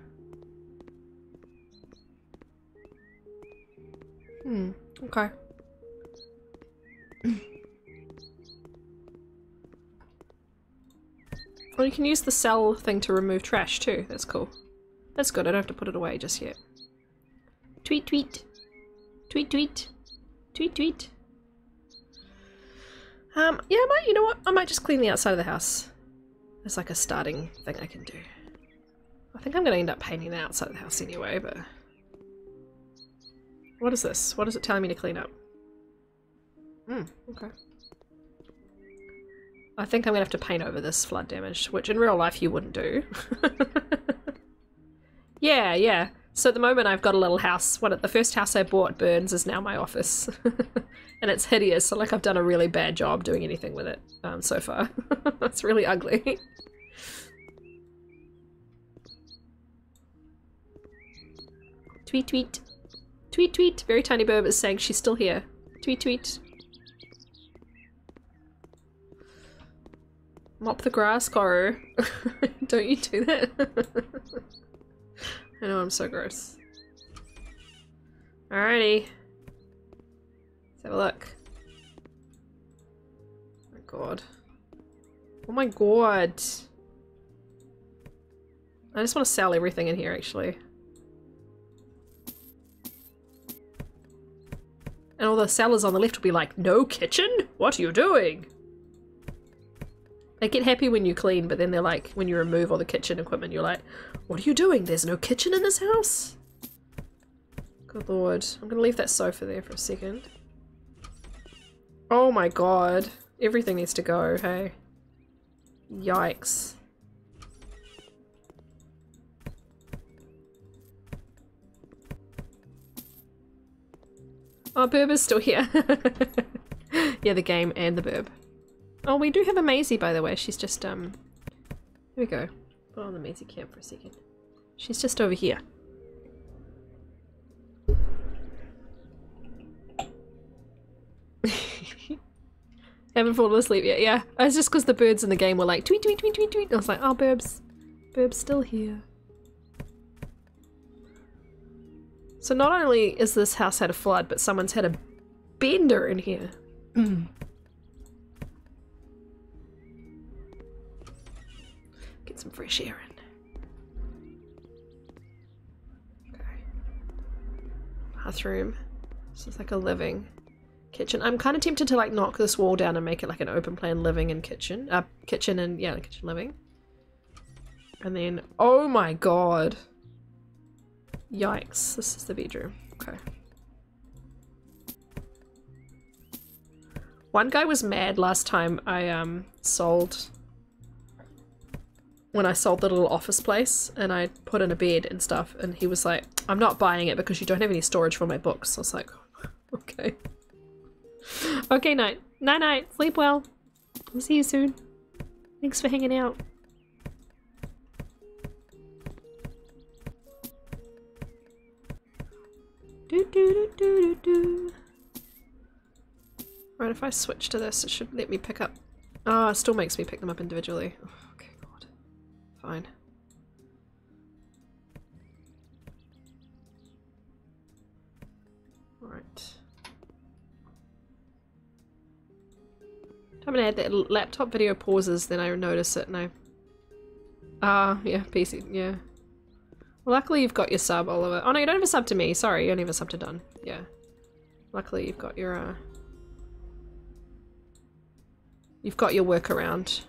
Okay. Well, you can use the sell thing to remove trash too. That's cool. That's good. I don't have to put it away just yet. Tweet, tweet. Tweet, tweet. Tweet, tweet. Yeah, you know what? I might just clean the outside of the house. It's like a starting thing I can do. I think I'm going to end up painting the outside of the house anyway, but... What is this? What is it telling me to clean up? Okay. I think I'm going to have to paint over this flood damage, which in real life you wouldn't do. Yeah. So at the moment I've got a little house. The first house I bought, Burns, is now my office. And it's hideous, so like I've done a really bad job doing anything with it so far. It's really ugly. Tweet, tweet. Tweet, tweet. Very tiny burb is saying she's still here. Tweet, tweet. Mop the grass, Goro. Don't you do that? I know, I'm so gross. Alrighty. Let's have a look. Oh my god. Oh my god. I just want to sell everything in here, actually. And all the sellers on the left will be like, no kitchen? What are you doing? They get happy when you clean, but then they're like, when you remove all the kitchen equipment, you're like, what are you doing? There's no kitchen in this house? Good lord. I'm gonna leave that sofa there for a second. Oh my god. Everything needs to go, hey. Yikes. Oh, Burb is still here. Yeah, the game and the Burb. Oh, we do have a Maisie, by the way. She's just, here we go. Put on the Maisie cam for a second. She's just over here. Haven't fallen asleep yet, yeah. It's just because the birds in the game were like, tweet, tweet, tweet, tweet, tweet. I was like, oh, Burb's still here. So not only is this house had a flood, but someone's had a bender in here. Get some fresh air in. Okay. Bathroom. This is like a living. Kitchen. I'm kind of tempted to like knock this wall down and make it like an open plan living and kitchen. Kitchen and, yeah, kitchen living. And then, oh my god. Yikes, this is the bedroom. Okay. One guy was mad last time I sold... When I sold the little office place and I put in a bed and stuff, and he was like, I'm not buying it because you don't have any storage for my books. I was like, okay. Okay, night. Night-night. Sleep well. I'll see you soon. Thanks for hanging out. Right, if I switch to this, it should let me pick up... Ah, it still makes me pick them up individually. Oh, okay, god. Fine. Right. Time I had that laptop video pauses, then I notice it and I... yeah, PC, yeah. Well, luckily you've got your sub, Oliver. Oh no, you don't have a sub to me. Sorry, you only have a sub to Dunn. Yeah. Luckily you've got your, you've got your workaround.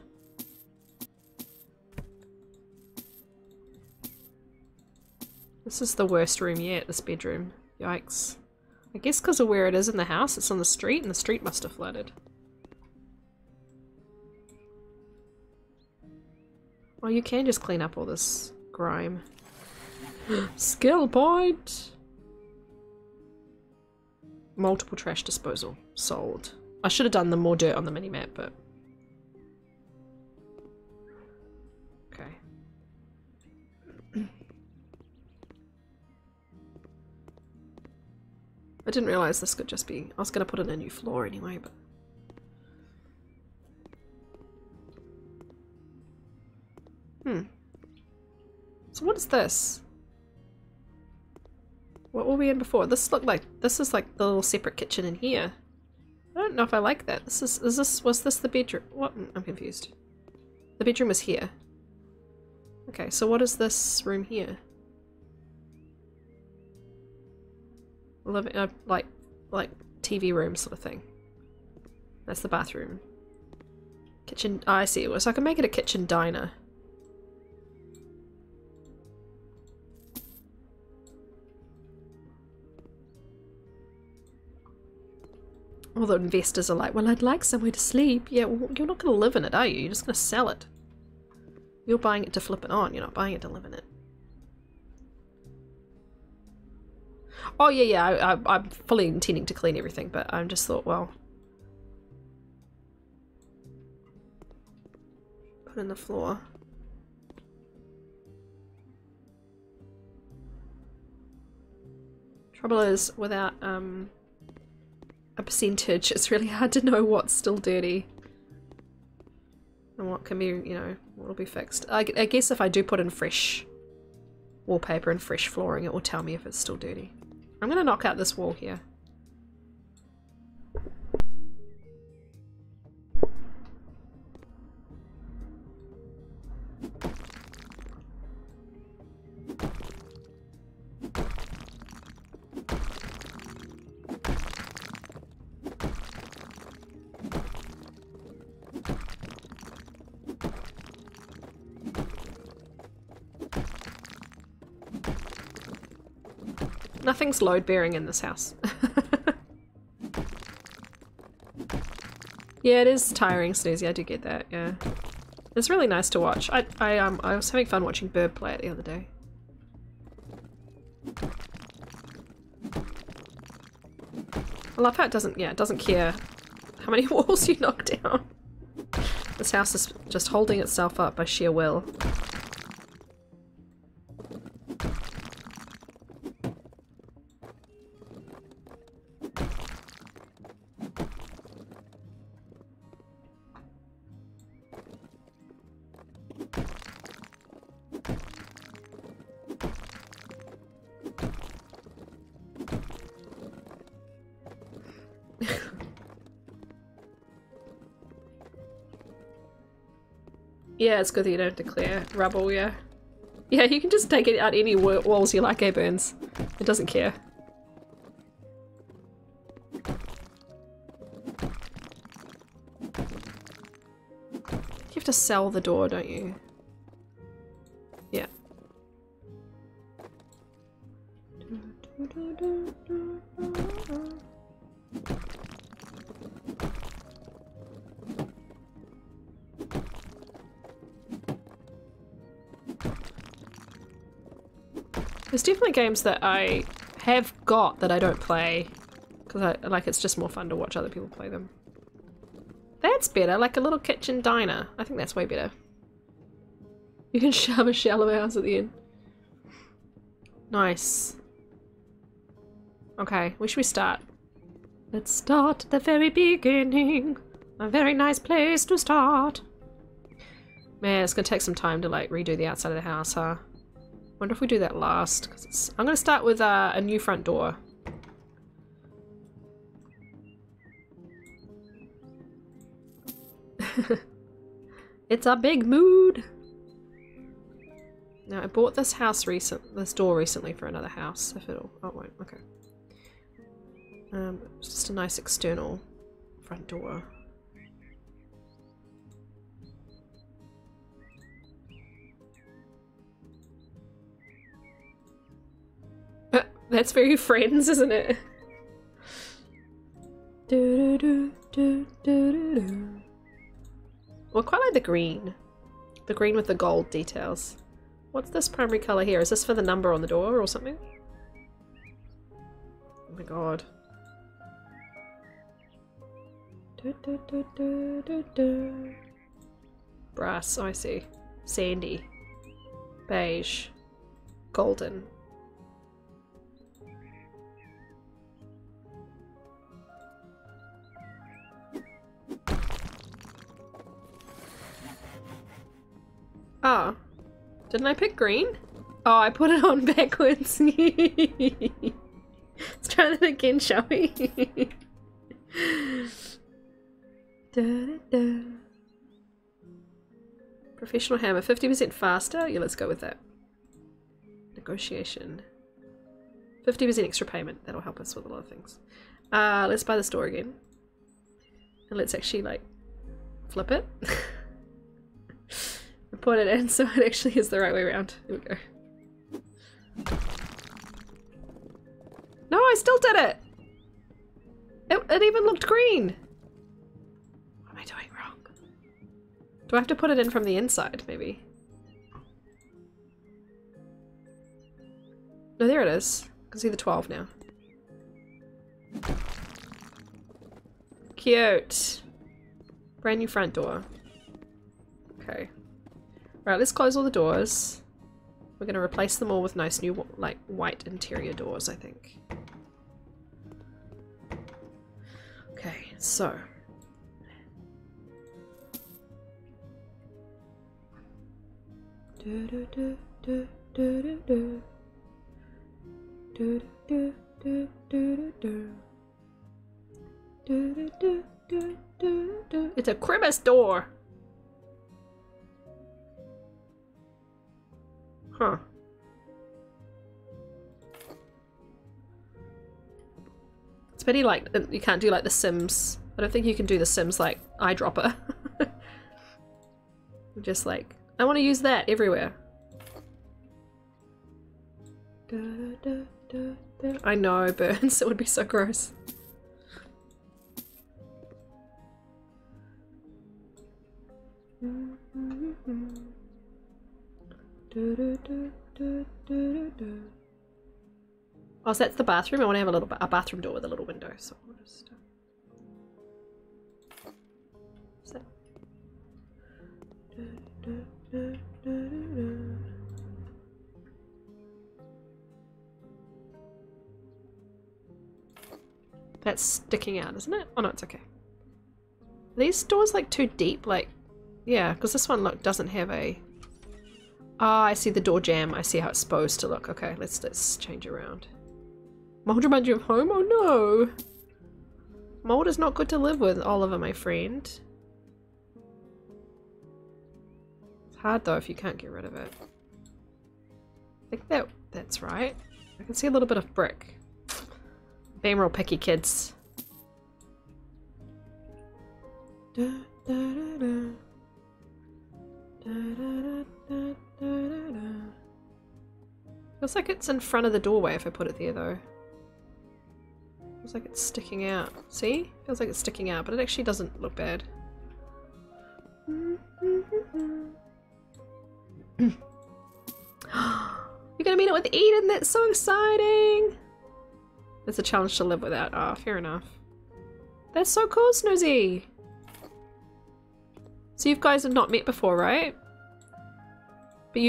This is the worst room yet, this bedroom. Yikes. I guess because of where it is in the house, it's on the street, and the street must have flooded. Oh, you can just clean up all this grime. Skill point! Multiple trash disposal. Sold. I should have done the more dirt on the minimap, but... Okay. I didn't realise this could just be... I was going to put in a new floor anyway, but... So what is this? What were we in before? This looked like... This is like the little separate kitchen in here. I don't know if I like that. This is this... Was this the bedroom? What? I'm confused. The bedroom was here. Okay, so what is this room here? Living... like TV room sort of thing. That's the bathroom. Kitchen... Oh, I see. So I can make it a kitchen diner. All the investors are like, well, I'd like somewhere to sleep. Yeah, well, you're not going to live in it, are you? You're just going to sell it. You're buying it to flip it on. You're not buying it to live in it. Oh, yeah. I'm fully intending to clean everything, but I just thought, well... Put in the floor. Trouble is, without, a percentage, it's really hard to know what's still dirty and what can be, you know, what'll be fixed. I guess if I do put in fresh wallpaper and fresh flooring, it will tell me if it's still dirty. I'm gonna knock out this wall here. Nothing's load-bearing in this house. Yeah, it is tiring, Snoozy, I do get that, yeah. It's really nice to watch. I was having fun watching Bird play it the other day. I love how it doesn't care how many walls you knock down. This house is just holding itself up by sheer will. Yeah, it's good that you don't declare rubble, yeah. Yeah, you can just take it out any walls you like, eh, Burns? It doesn't care. You have to sell the door, don't you? Yeah. There's definitely games that I have got that I don't play because it's just more fun to watch other people play them. That's better, like a little kitchen diner. I think that's way better. You can shove a shallow house at the end. Nice. Okay, where should we start? Let's start at the very beginning. A very nice place to start. Man, it's gonna take some time to like redo the outside of the house, huh? Wonder if we do that last, because I'm gonna start with a new front door. It's a big mood. Now I bought this door recently for another house. If it'll, oh it won't. Okay. It's just a nice external front door. That's very Friends, isn't it? Well, I quite like the green. The green with the gold details. What's this primary colour here? Is this for the number on the door or something? Oh my god. Brass, oh I see. Sandy. Beige. Golden. Oh. Didn't I pick green? Oh, I put it on backwards. Let's try that again, shall we? Da, da, da. Professional hammer, 50% faster? Yeah, let's go with that. Negotiation. 50% extra payment. That'll help us with a lot of things. Let's buy the store again. And let's actually, like, flip it. And put it in so it actually is the right way around. Here we go. No, I still did it! It even looked green! What am I doing wrong? Do I have to put it in from the inside, maybe? No, there it is. I can see the 12 now. Cute! Brand new front door. Okay. Right, let's close all the doors. We're gonna replace them all with nice new, like, white interior doors, I think. Okay, so. It's a crevice door! Huh. It's pretty like, you can't do like the Sims. I don't think you can do the Sims like eyedropper. Just like, I want to use that everywhere. I know, burns. It would be so gross. Oh, so that's the bathroom. I want to have a bathroom door with a little window. So I'll just. That's sticking out, isn't it? Oh no, it's okay. Are these doors like too deep? Like, yeah, because this one doesn't have a. Ah, I see the door jamb. I see how it's supposed to look. Okay, let's change around. Mold reminds you of home? Oh no! Mold is not good to live with, Oliver, my friend. It's hard though if you can't get rid of it. I think that's right. I can see a little bit of brick. Being real picky, kids. Da, da, da, da. Da, da, da, da, da, da. Feels like it's in front of the doorway if I put it there though. Feels like it's sticking out. See? Feels like it's sticking out, but it actually doesn't look bad. You're gonna meet it with Eden? That's so exciting! It's a challenge to live without. Ah, fair enough. That's so cool, Snoozy! So you guys have not met before, right? But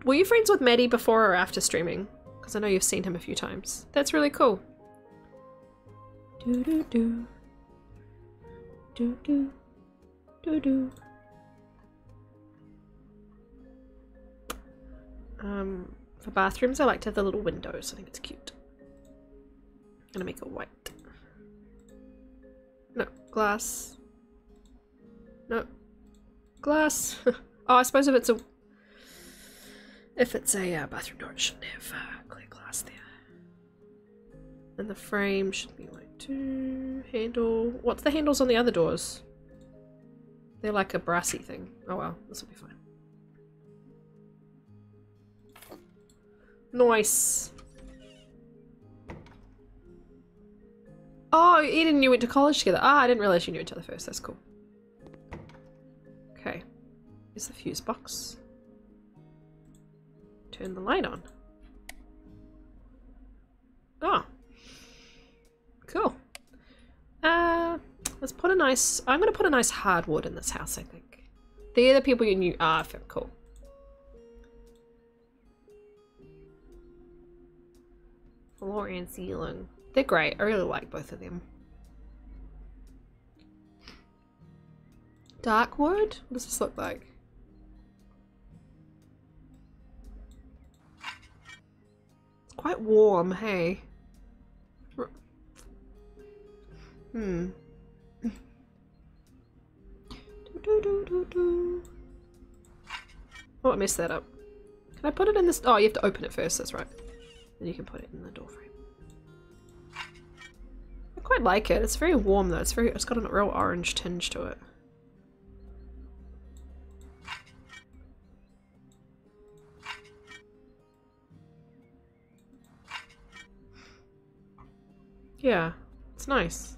were you friends with Maddie before or after streaming? Because I know you've seen him a few times. That's really cool. Do do do. Do do. Do do. For bathrooms I like to have the little windows. I think it's cute. I'm gonna make it white. No, glass. No. Glass. Oh, I suppose if it's a bathroom door, it shouldn't have clear glass there. And the frame should be like 2. Handle. What's the handles on the other doors? They're like a brassy thing. Oh well, this will be fine. Nice. Oh, Eden and you went to college together. Ah, I didn't realize you knew each other first. That's cool. Okay. Here's the fuse box. Turn the light on. Oh. Cool. Let's put a nice... I'm going to put a nice hardwood in this house, I think. They're the people you knew. Ah, very cool. Floor and ceiling. They're great. I really like both of them. Dark wood? What does this look like? It's quite warm, hey? Hmm. Oh, I messed that up. Can I put it in this? Oh, you have to open it first, that's right. Then you can put it in the door frame. I quite like it. It's very warm though. It's got a real orange tinge to it. Yeah, it's nice.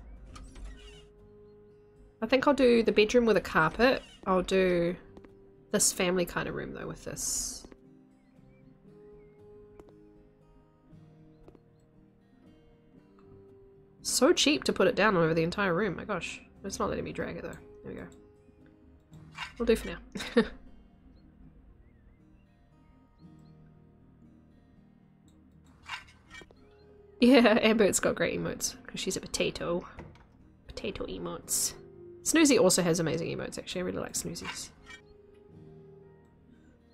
I think I'll do the bedroom with a carpet. I'll do this family kind of room though with this. So cheap to put it down over the entire room. My gosh. It's not letting me drag it though. There we go. Will do for now. Yeah, Amber's got great emotes because she's a potato. Potato emotes. Snoozy also has amazing emotes actually. I really like Snoozy's.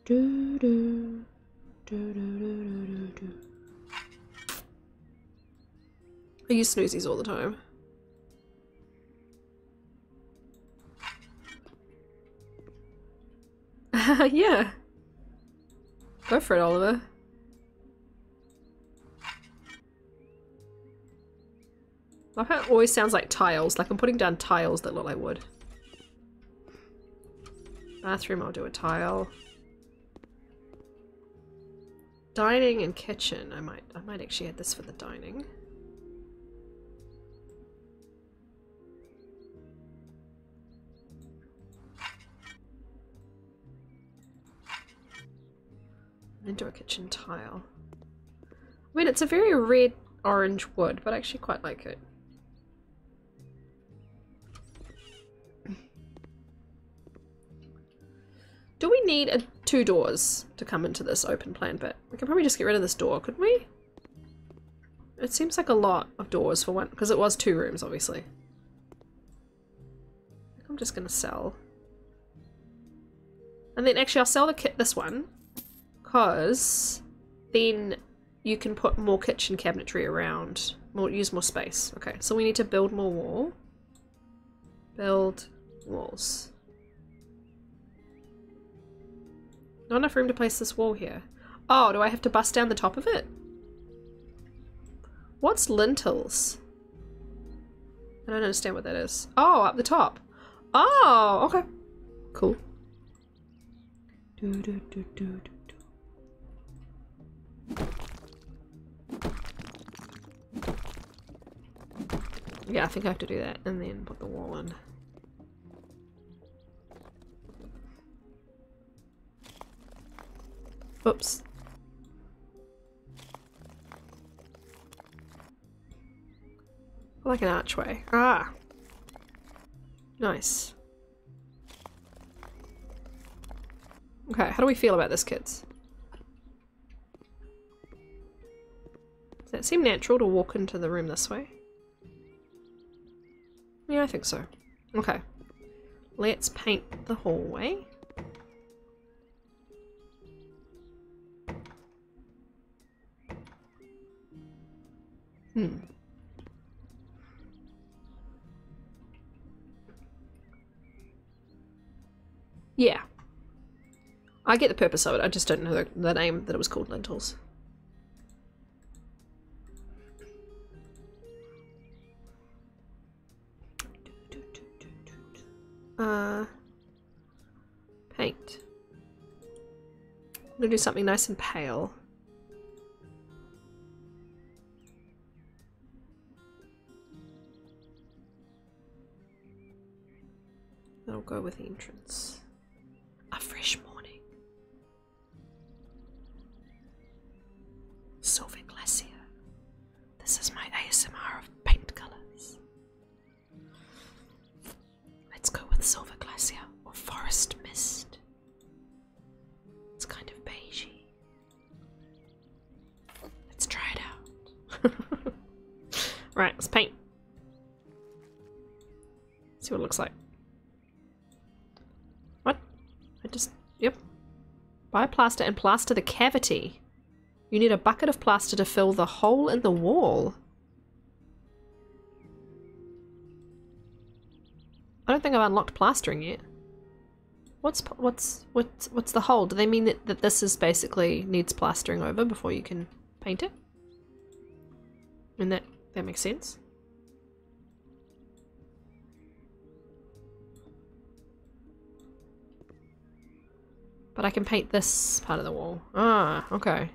I use Snoozy's all the time. Yeah. Go for it, Oliver. My hat always sounds like tiles, like I'm putting down tiles that look like wood. Bathroom, I'll do a tile. Dining and kitchen, I might actually add this for the dining. And do a kitchen tile. I mean, it's a very red orange wood, but I actually quite like it. Do we need 2 doors to come into this open plan bit? We could probably just get rid of this door, couldn't we? It seems like a lot of doors for one, because it was 2 rooms, obviously. I think I'm just gonna sell. And then actually I'll sell this one, because then you can put more kitchen cabinetry around, use more space. Okay, so we need to build more wall. Build walls. Not enough room to place this wall here. Oh, do I have to bust down the top of it? What's lintels? I don't understand what that is. Oh, up the top. Oh, okay. Cool. Yeah, I think I have to do that and then put the wall in. Oops. Like an archway. Ah! Nice. Okay, how do we feel about this, kids? Does that seem natural to walk into the room this way? Yeah, I think so. Okay. Let's paint the hallway. Yeah. I get the purpose of it, I just don't know the name that it was called lentils. Paint. I'm gonna do something nice and pale. That'll go with the entrance. A fresh morning. Silver Glacier. This is my ASMR of paint colours. Let's go with Silver Glacier or Forest Mist. It's kind of beigey. Let's try it out. Right, let's paint. See what it looks like. What? Yep. Buy plaster and plaster the cavity. You need a bucket of plaster to fill the hole in the wall. I don't think I've unlocked plastering yet. What's the hole? Do they mean that this is basically needs plastering over before you can paint it? And that makes sense. But I can paint this part of the wall. Ah, okay.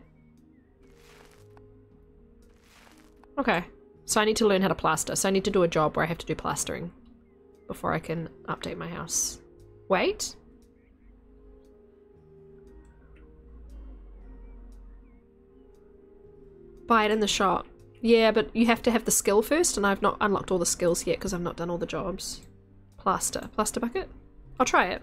Okay. So I need to learn how to plaster. So I need to do a job where I have to do plastering before I can update my house. Wait. Buy it in the shop. Yeah, but you have to have the skill first, and I've not unlocked all the skills yet because I've not done all the jobs. Plaster. Plaster bucket? I'll try it.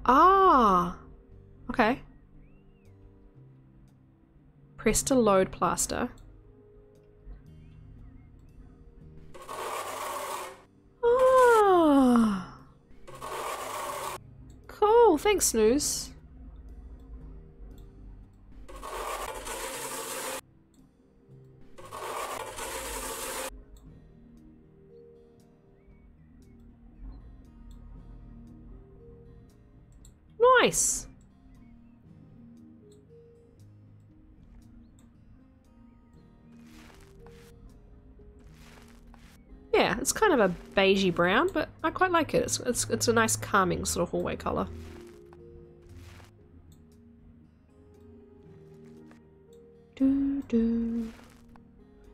Ah! Okay. Press to load plaster. Ah! Cool, thanks, Snooze. Nice. Yeah, it's kind of a beigey brown, but I quite like it. It's a nice calming sort of hallway colour.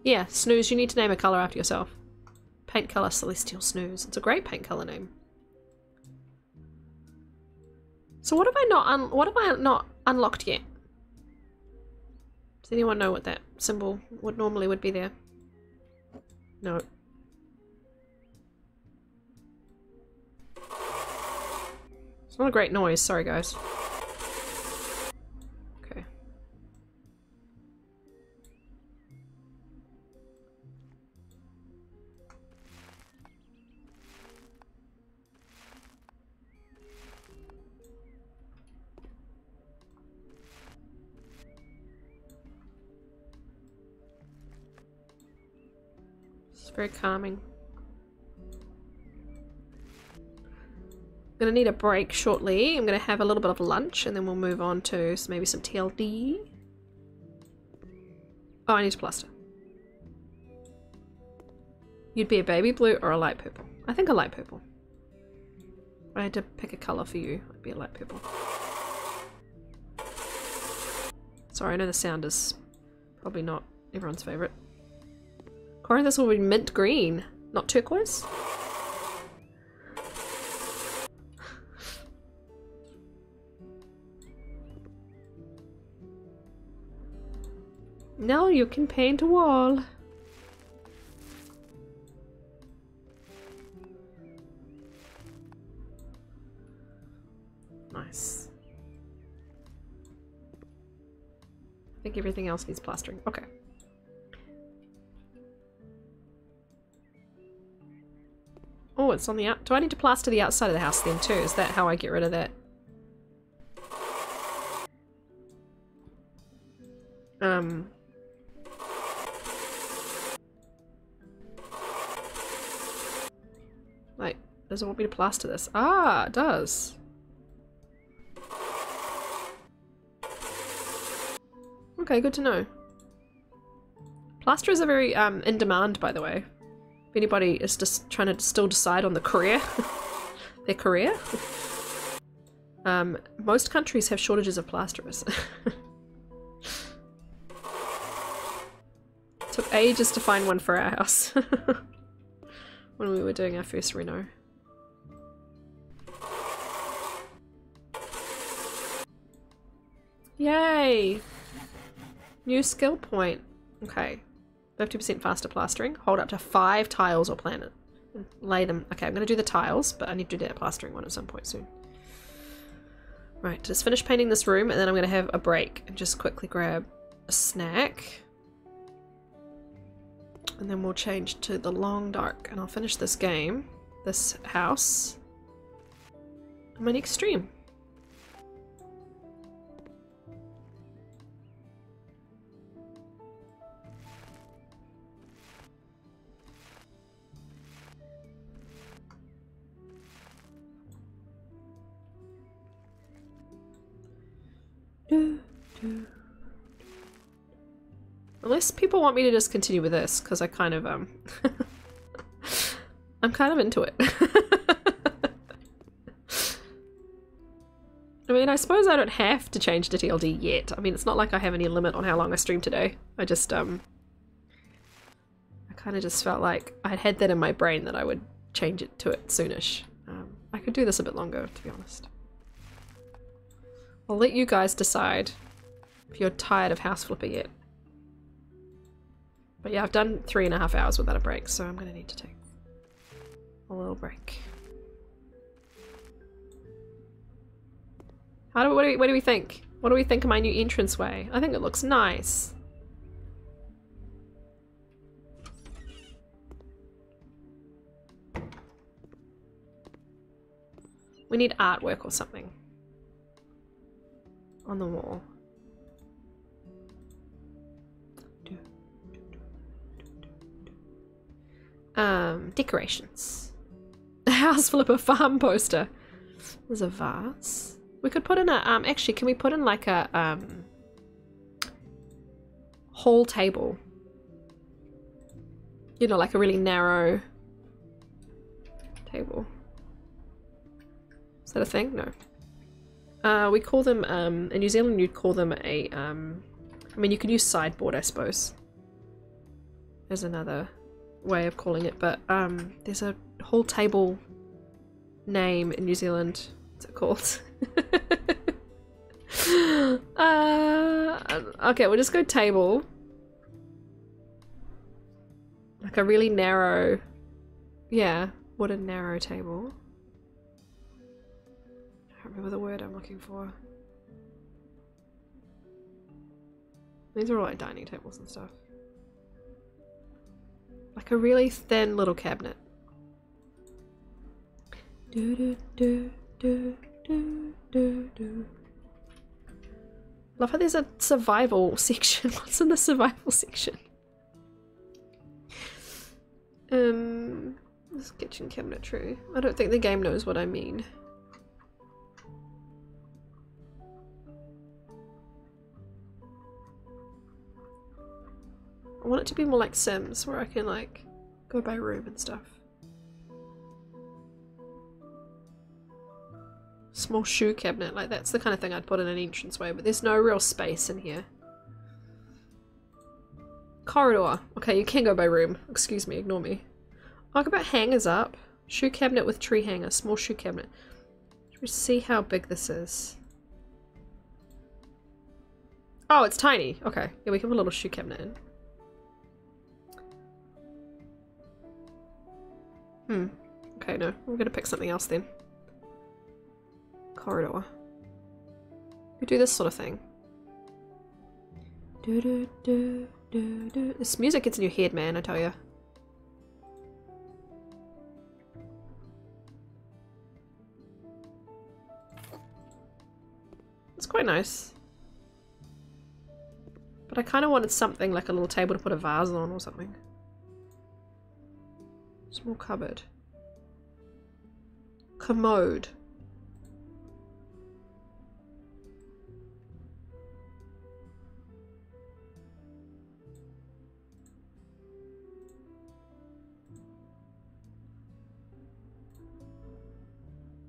Yeah, Snooze, you need to name a colour after yourself. Paint colour Celestial Snooze. It's a great paint colour name. So what have I not unlocked yet? Does anyone know what that symbol would be there? No. It's not a great noise, sorry guys. Okay. It's very calming. I'm gonna need a break shortly. I'm gonna have a little bit of lunch and then we'll move on to maybe some TLD. Oh, I need to plaster. You'd be a baby blue or a light purple. I think a light purple. If I had to pick a colour for you, it'd be a light purple. Sorry, I know the sound is probably not everyone's favourite. Corey, this will be mint green, not turquoise. Now you can paint a wall. Nice. I think everything else needs plastering. Okay. Oh, it's on the out. Do I need to plaster the outside of the house then too? Is that how I get rid of that? Like Does it want me to plaster this? Ah, it does. Okay, good to know. Plasterers are very in demand, by the way. If anybody is just trying to still decide on the career, their career. Most countries have shortages of plasterers. Took ages to find one for our house when we were doing our first reno. Yay! New skill point. Okay. 50% faster plastering. Hold up to 5 tiles or planet. Lay them. Okay, I'm going to do the tiles, but I need to do that plastering one at some point soon. Right, just finish painting this room, and then I'm going to have a break and just quickly grab a snack. And then we'll change to the long dark, and I'll finish this game, this house, on my next stream. Unless people want me to just continue with this, because I kind of, I'm kind of into it. I mean, I suppose I don't have to change to TLD yet. I mean, it's not like I have any limit on how long I stream today. I just, I kind of just felt like I had that in my brain that I would change it to it soonish. I could do this a bit longer, to be honest. I'll let you guys decide if you're tired of House Flipper yet. But yeah, I've done 3.5 hours without a break, so I'm gonna need to take a little break. What do we think? What do we think of my new entranceway? I think it looks nice. We need artwork or something on the wall. Decorations. House Flipper farm poster. There's a vase. We could put in a, actually, can we put in like a, hall table? You know, like a really narrow table. Is that a thing? No. We call them, in New Zealand you'd call them a, I mean you could use sideboard I suppose. There's another way of calling it, but there's a whole table name in New Zealand. What's it called? Okay, we'll just go table. Like a really narrow, yeah, wooden narrow table. I don't remember the word I'm looking for. These are all like dining tables and stuff. Like a really thin little cabinet. Love how there's a survival section. What's in the survival section? This kitchen cabinetry. I don't think the game knows what I mean. I want it to be more like Sims, where I can like go by room and stuff. Small shoe cabinet, like that's the kind of thing I'd put in an entranceway, but there's no real space in here. Corridor. Okay, you can go by room. Excuse me, ignore me. I'll about hangers up. Shoe cabinet with tree hanger. Small shoe cabinet. Should we see how big this is? Oh, it's tiny. Okay, yeah, we can put a little shoe cabinet in. Okay, no. I'm gonna pick something else then. Corridor. We do this sort of thing. This music gets in your head, man, I tell you. It's quite nice. But I kind of wanted something like a little table to put a vase on or something. Small cupboard. Commode.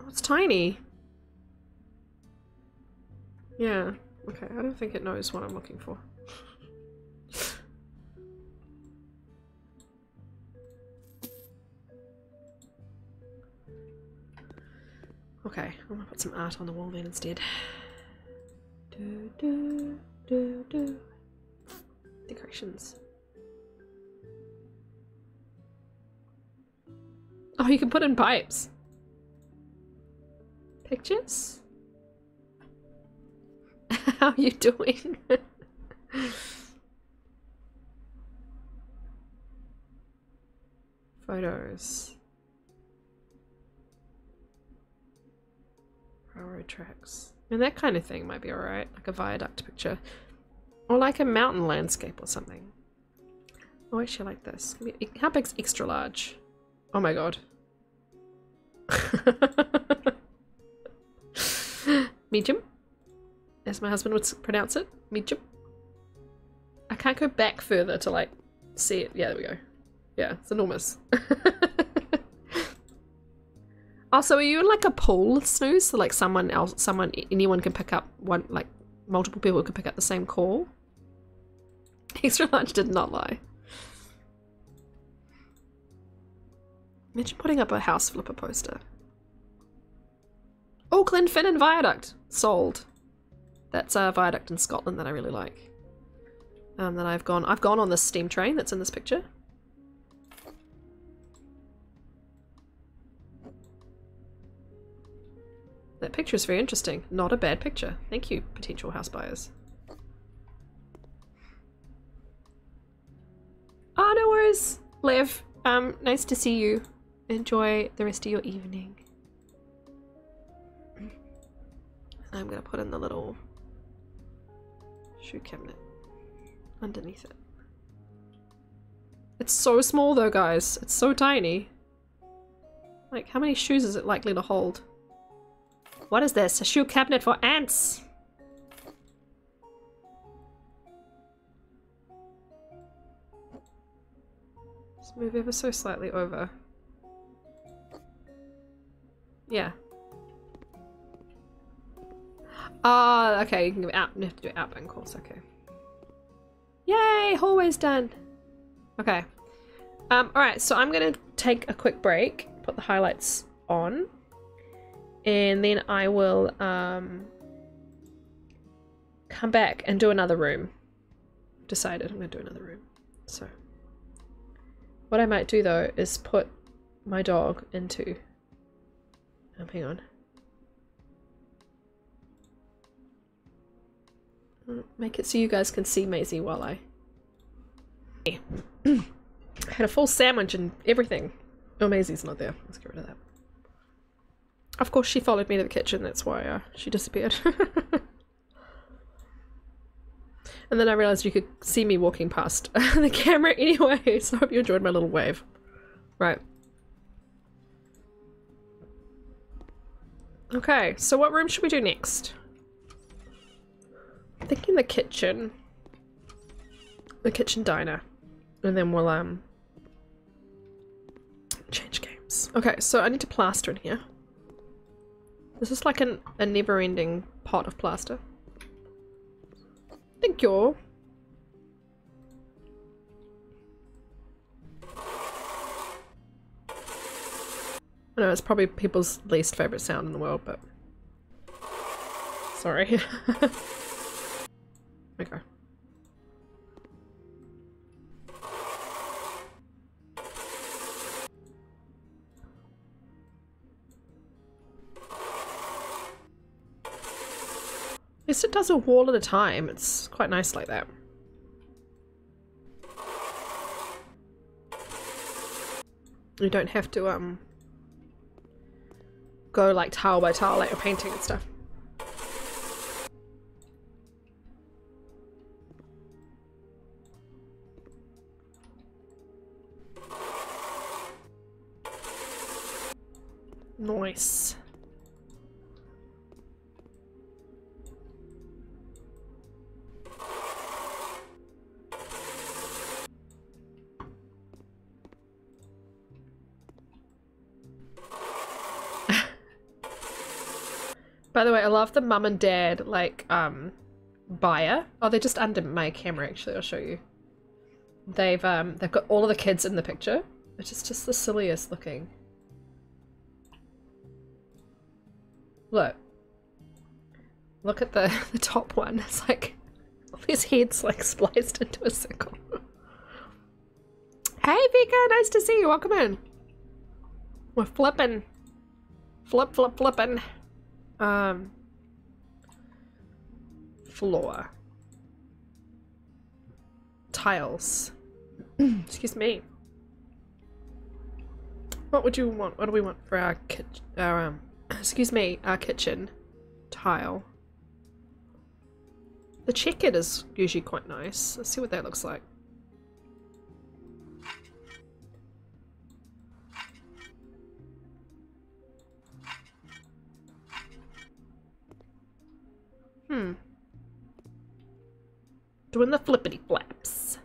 Oh, it's tiny. Yeah, okay, I don't think it knows what I'm looking for. Okay, I'm gonna put some art on the wall then instead. Decorations. Oh, you can put in pipes. Pictures? How are you doing? Photos. Railroad tracks. And that kind of thing might be alright. Like a viaduct picture. Or like a mountain landscape or something. Oh, actually I like this. How big's extra large? Oh my god. Medium? As my husband would pronounce it. Medium. I can't go back further to like see it. Yeah, there we go. Yeah, it's enormous. Also, are you in like a pool, Snooze? So like anyone can pick up one, like multiple people can pick up the same call? Extra large did not lie. Imagine putting up a house flipper poster. Oh, Glenfinnan Viaduct! Sold. That's a viaduct in Scotland that I really like. That I've gone on this steam train that's in this picture. That picture is very interesting. Not a bad picture. Thank you, potential house buyers. Oh, no worries, Lev. Nice to see you. Enjoy the rest of your evening. And I'm gonna put in the little shoe cabinet underneath it. It's so small though, guys. It's so tiny. Like, how many shoes is it likely to hold? What is this? A shoe cabinet for ants! Just move ever so slightly over. Yeah. Ah, okay, you can go out. You have to do outbound calls, okay. Yay! Hallway's done! Okay. Alright, so I'm gonna take a quick break, put the highlights on, and then I will come back and do another room. Decided I'm gonna do another room. So what I might do though is put my dog into hang on. Make it so you guys can see Maisie while I had a full sandwich and everything. Oh, Maisie's not there. Let's get rid of that. Of course she followed me to the kitchen, that's why she disappeared. And then I realized you could see me walking past the camera anyway, so I hope you enjoyed my little wave. Right. Okay, so what room should we do next? I'm thinking the kitchen diner, and then we'll change games. Okay, so I need to plaster in here. This is like a never-ending pot of plaster. Thank you. I know it's probably people's least favorite sound in the world, but sorry. Okay. At least it does a wall at a time. It's quite nice like that. You don't have to go like tile by tile like you're painting and stuff. Nice. By the way, I love the mum and dad, like, buyer. Oh, they're just under my camera, actually. I'll show you. They've got all of the kids in the picture, which is just the silliest looking. Look. Look at the top one. It's like, all these heads, like, spliced into a circle. Hey, Vika! Nice to see you. Welcome in. We're flipping. Flipping. Floor. Tiles. Excuse me. What would you want? What do we want for our kitchen? Excuse me, our kitchen tile. The checkered is usually quite nice. Let's see what that looks like. Doing the flippity flaps.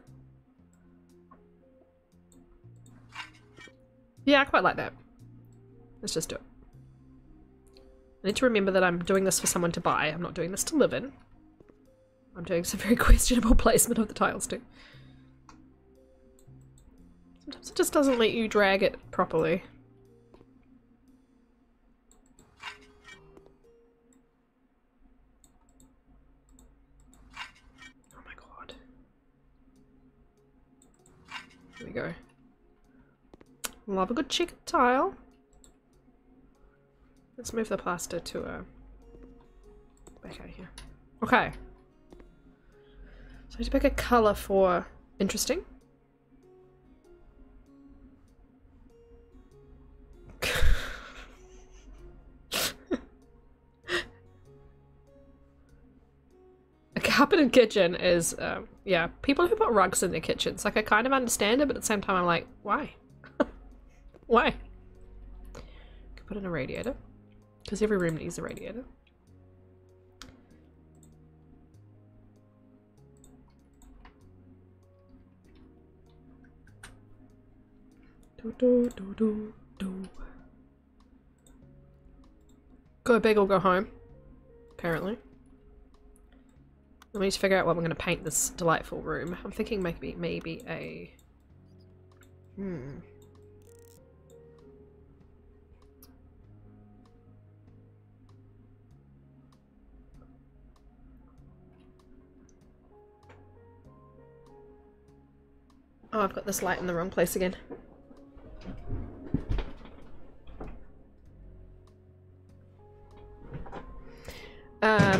Yeah, I quite like that. Let's just do it. I need to remember that I'm doing this for someone to buy. I'm not doing this to live in. I'm doing some very questionable placement of the tiles too. Sometimes it just doesn't let you drag it properly. There we go. Love a good checkered tile. Let's move the plaster to back out here. Okay. So I need to pick a colour for interesting. A carpeted kitchen is, yeah, people who put rugs in their kitchens, like I kind of understand it, but at the same time I'm like, why? Why? Could put in a radiator, because every room needs a radiator. Do. Go big or go home, apparently. I need to figure out what I'm going to paint this delightful room. I'm thinking maybe a... Oh, I've got this light in the wrong place again.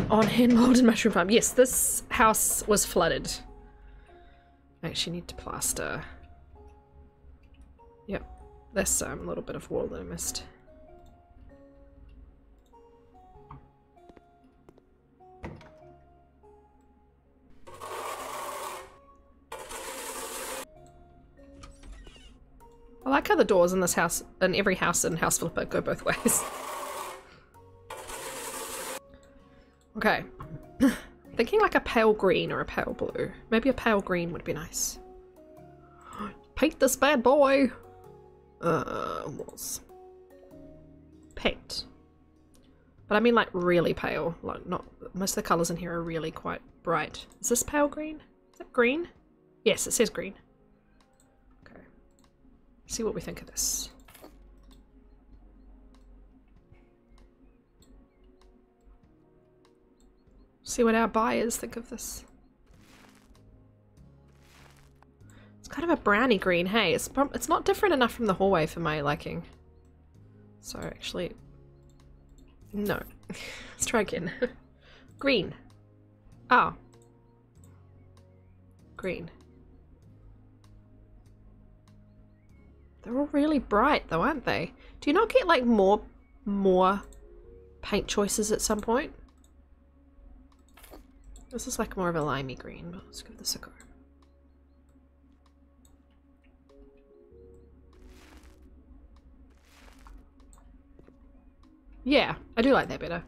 On hand-molded mushroom farm. Yes, this house was flooded. I actually need to plaster. Yep, this little bit of wall that I missed. I like how the doors in this house, in every house in House Flipper, go both ways. Okay. Thinking like a pale green or a pale blue. Maybe a pale green would be nice. Paint this bad boy! Walls. Paint. But I mean like really pale. Like not most of the colours in here are really quite bright. Is this pale green? Is that green? Yes, it says green. Okay. See what we think of this. See what our buyers think of this. It's kind of a browny green, hey? It's not different enough from the hallway for my liking. So actually, no. Let's try again. Green. Oh. Green. They're all really bright though, aren't they? Do you not get like more paint choices at some point? This is like more of a limey green, but let's give this a go. Yeah, I do like that better.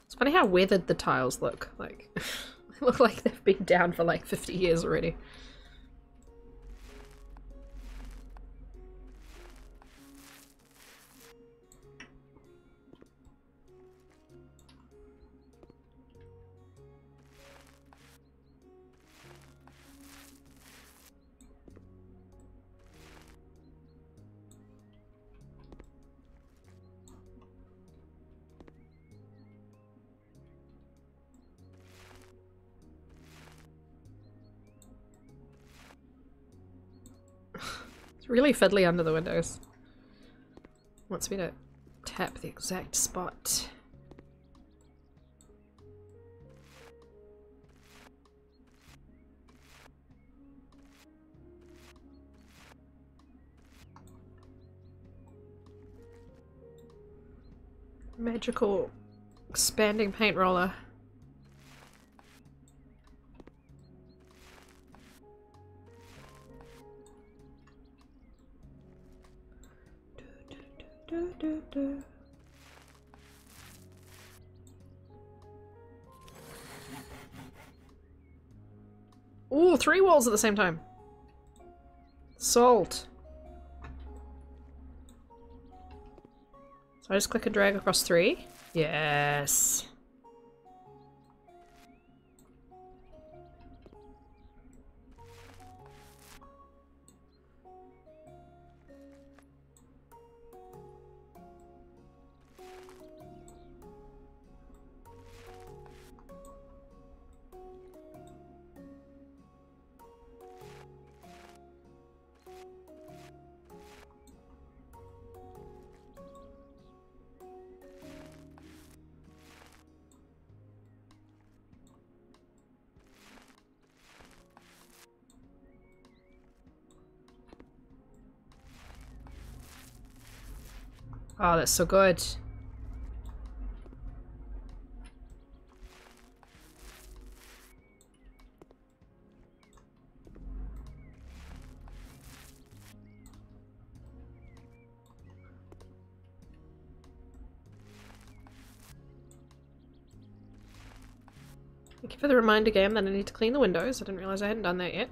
It's funny how weathered the tiles look. Like, they look like they've been down for like 50 years already. It's really fiddly under the windows. Wants me to tap the exact spot. Magical expanding paint roller. Ooh, 3 walls at the same time. Salt. So I just click and drag across 3. Yes. Oh, that's so good. Thank you for the reminder, game, that I need to clean the windows. I didn't realize I hadn't done that yet.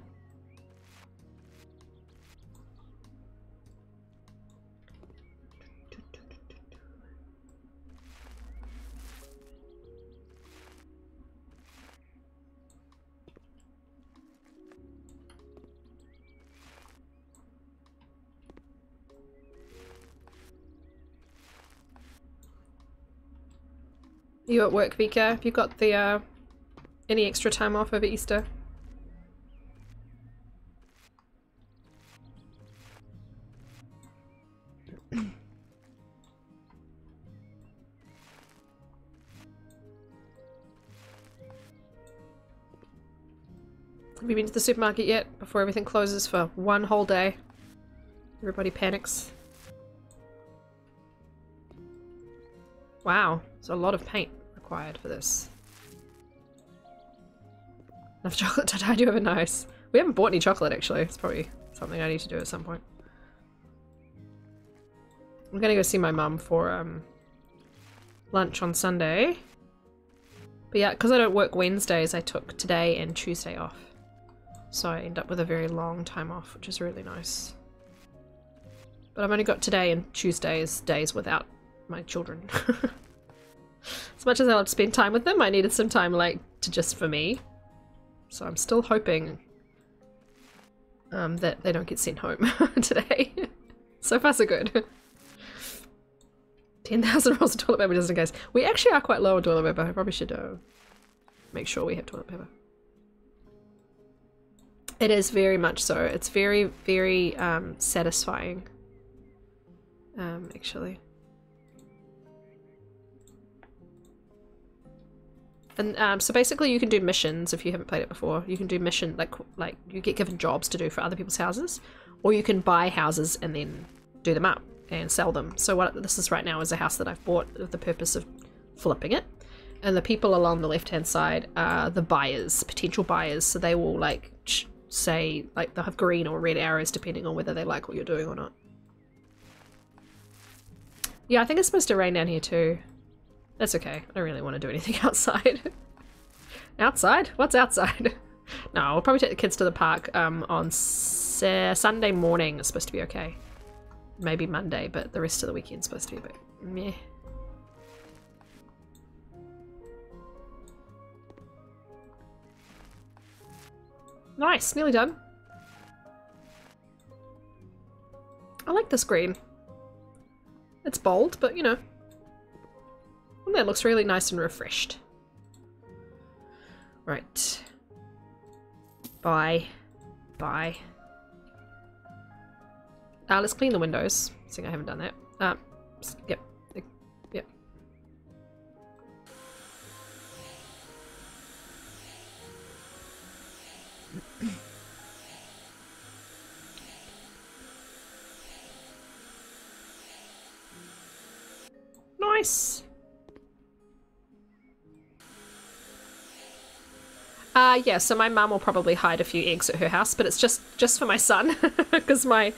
You at work, Vika? Have you got the, any extra time off over Easter? Have you been to the supermarket yet? Before everything closes for one whole day. Everybody panics. Wow, there's a lot of paint required for this. Enough chocolate to tide you over nice. We haven't bought any chocolate actually. It's probably something I need to do at some point. I'm gonna go see my mum for lunch on Sunday. But yeah, because I don't work Wednesdays, I took today and Tuesday off. So I end up with a very long time off, which is really nice. But I've only got today and Tuesday's days without my children. As much as I love to spend time with them, I needed some time like to just for me. So I'm still hoping that they don't get sent home today. So far so good. 10,000 rolls of toilet paper just in case. We actually are quite low on toilet paper. I probably should make sure we have toilet paper. It is very much so. It's very, very satisfying. Actually. And so basically you can do missions if you haven't played it before. You can do mission like you get given jobs to do for other people's houses, or you can buy houses and then do them up. and sell them. So what this is right now is a house that I've bought with the purpose of flipping it. And the people along the left-hand side are the buyers, potential buyers. So they will like say, like they'll have green or red arrows depending on whether they like what you're doing or not. Yeah, I think it's supposed to rain down here too. That's okay. I don't really want to do anything outside. Outside? What's outside? No, I'll probably take the kids to the park on Sunday morning. It's supposed to be okay. Maybe Monday, but the rest of the weekend's supposed to be a bit meh. Nice, nearly done. I like this green. It's bold, but you know. And that looks really nice and refreshed. Right. Bye. Bye. Let's clean the windows. I think I haven't done that. Yep. Yep. Nice. Yeah, so my mum will probably hide a few eggs at her house, but it's just for my son, because my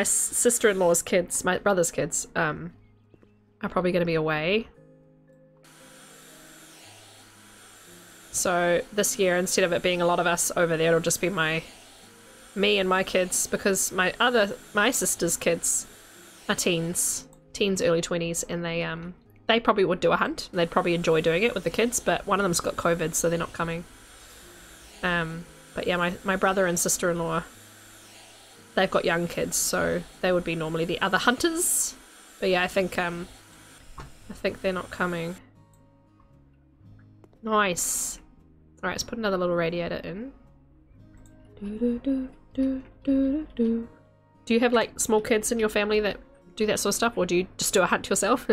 sister-in-law's kids, my brother's kids, are probably going to be away. So this year, instead of it being a lot of us over there, it'll just be me and my kids, because my sister's kids are teens, early 20s, and they probably would do a hunt. They'd probably enjoy doing it with the kids, but one of them's got COVID, so they're not coming. But yeah, my brother and sister-in-law, they've got young kids, so they would be normally the other hunters. But yeah, I think they're not coming. Nice. Alright, let's put another little radiator in. Do you have like small kids in your family that do that sort of stuff, or do you just do a hunt yourself?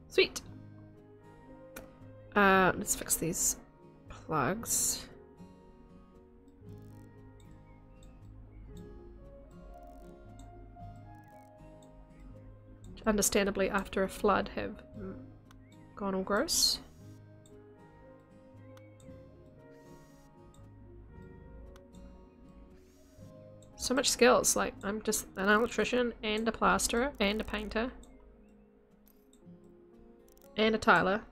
Sweet. Let's fix these plugs. Understandably, after a flood, have gone all gross. So much skills. Like, I'm just an electrician and a plasterer and a painter. And a tiler.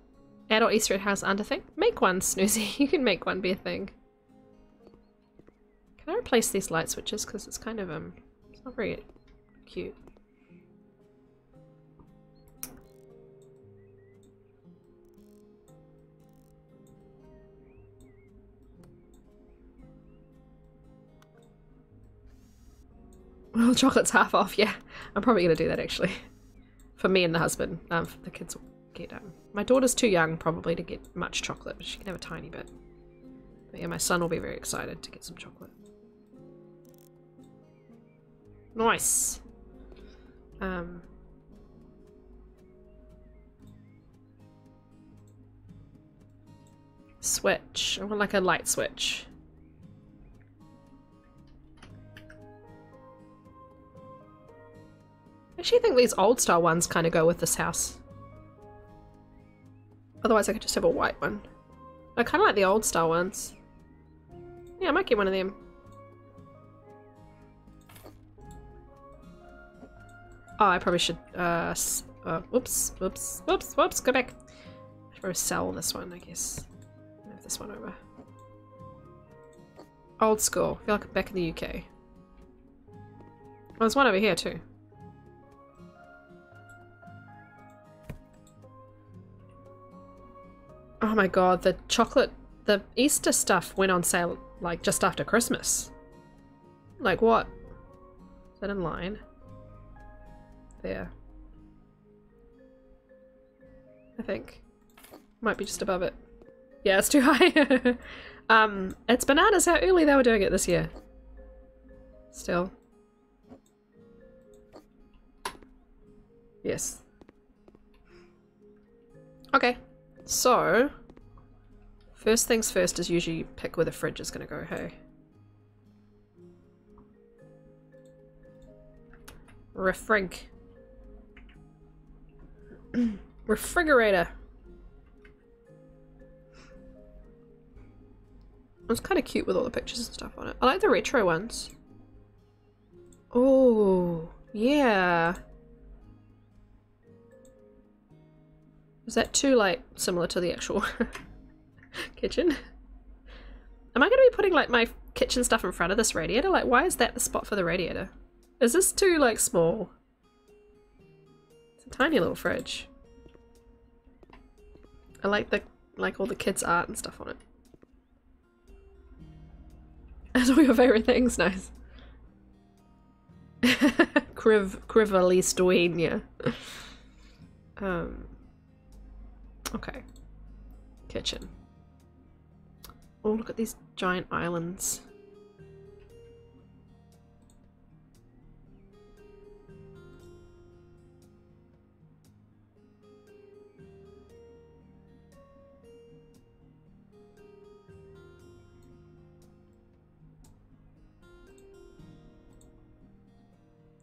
Adult Easter egg house under thing. Make one, Snoozy. You can make one be a thing. Can I replace these light switches? Because it's kind of, it's not very cute. Well, chocolate's half off, yeah. I'm probably going to do that, actually. For me and the husband. The kids will get, my daughter's too young, probably, to get much chocolate, but she can have a tiny bit. But yeah, my son will be very excited to get some chocolate. Nice! Switch. I want like a light switch. I actually think these old style ones kind of go with this house. Otherwise I could just have a white one. I kind of like the old style ones. Yeah, I might get one of them. Oh, I probably should, whoops, go back. I should probably sell this one, I guess. Move this one over. Old school. I feel like I'm back in the UK. Oh, there's one over here too. Oh my god, the chocolate, the Easter stuff went on sale like just after Christmas. Like what? Is that in line? There. I think. Might be just above it. Yeah, it's too high. It's bananas how early they were doing it this year. Still. Yes. Okay, so first things first is usually pick where the fridge is gonna go, hey? Refrig. Refrigerator. It's kind of cute with all the pictures and stuff on it. I like the retro ones. Oh, yeah. Is that too, like, similar to the actual kitchen? Am I going to be putting, like, my kitchen stuff in front of this radiator? Like, why is that the spot for the radiator? Is this too, like, small? It's a tiny little fridge. I like the, like, all the kids' art and stuff on it. That's all your favorite things, nice. Crively Stween, okay. Kitchen. Oh, look at these giant islands.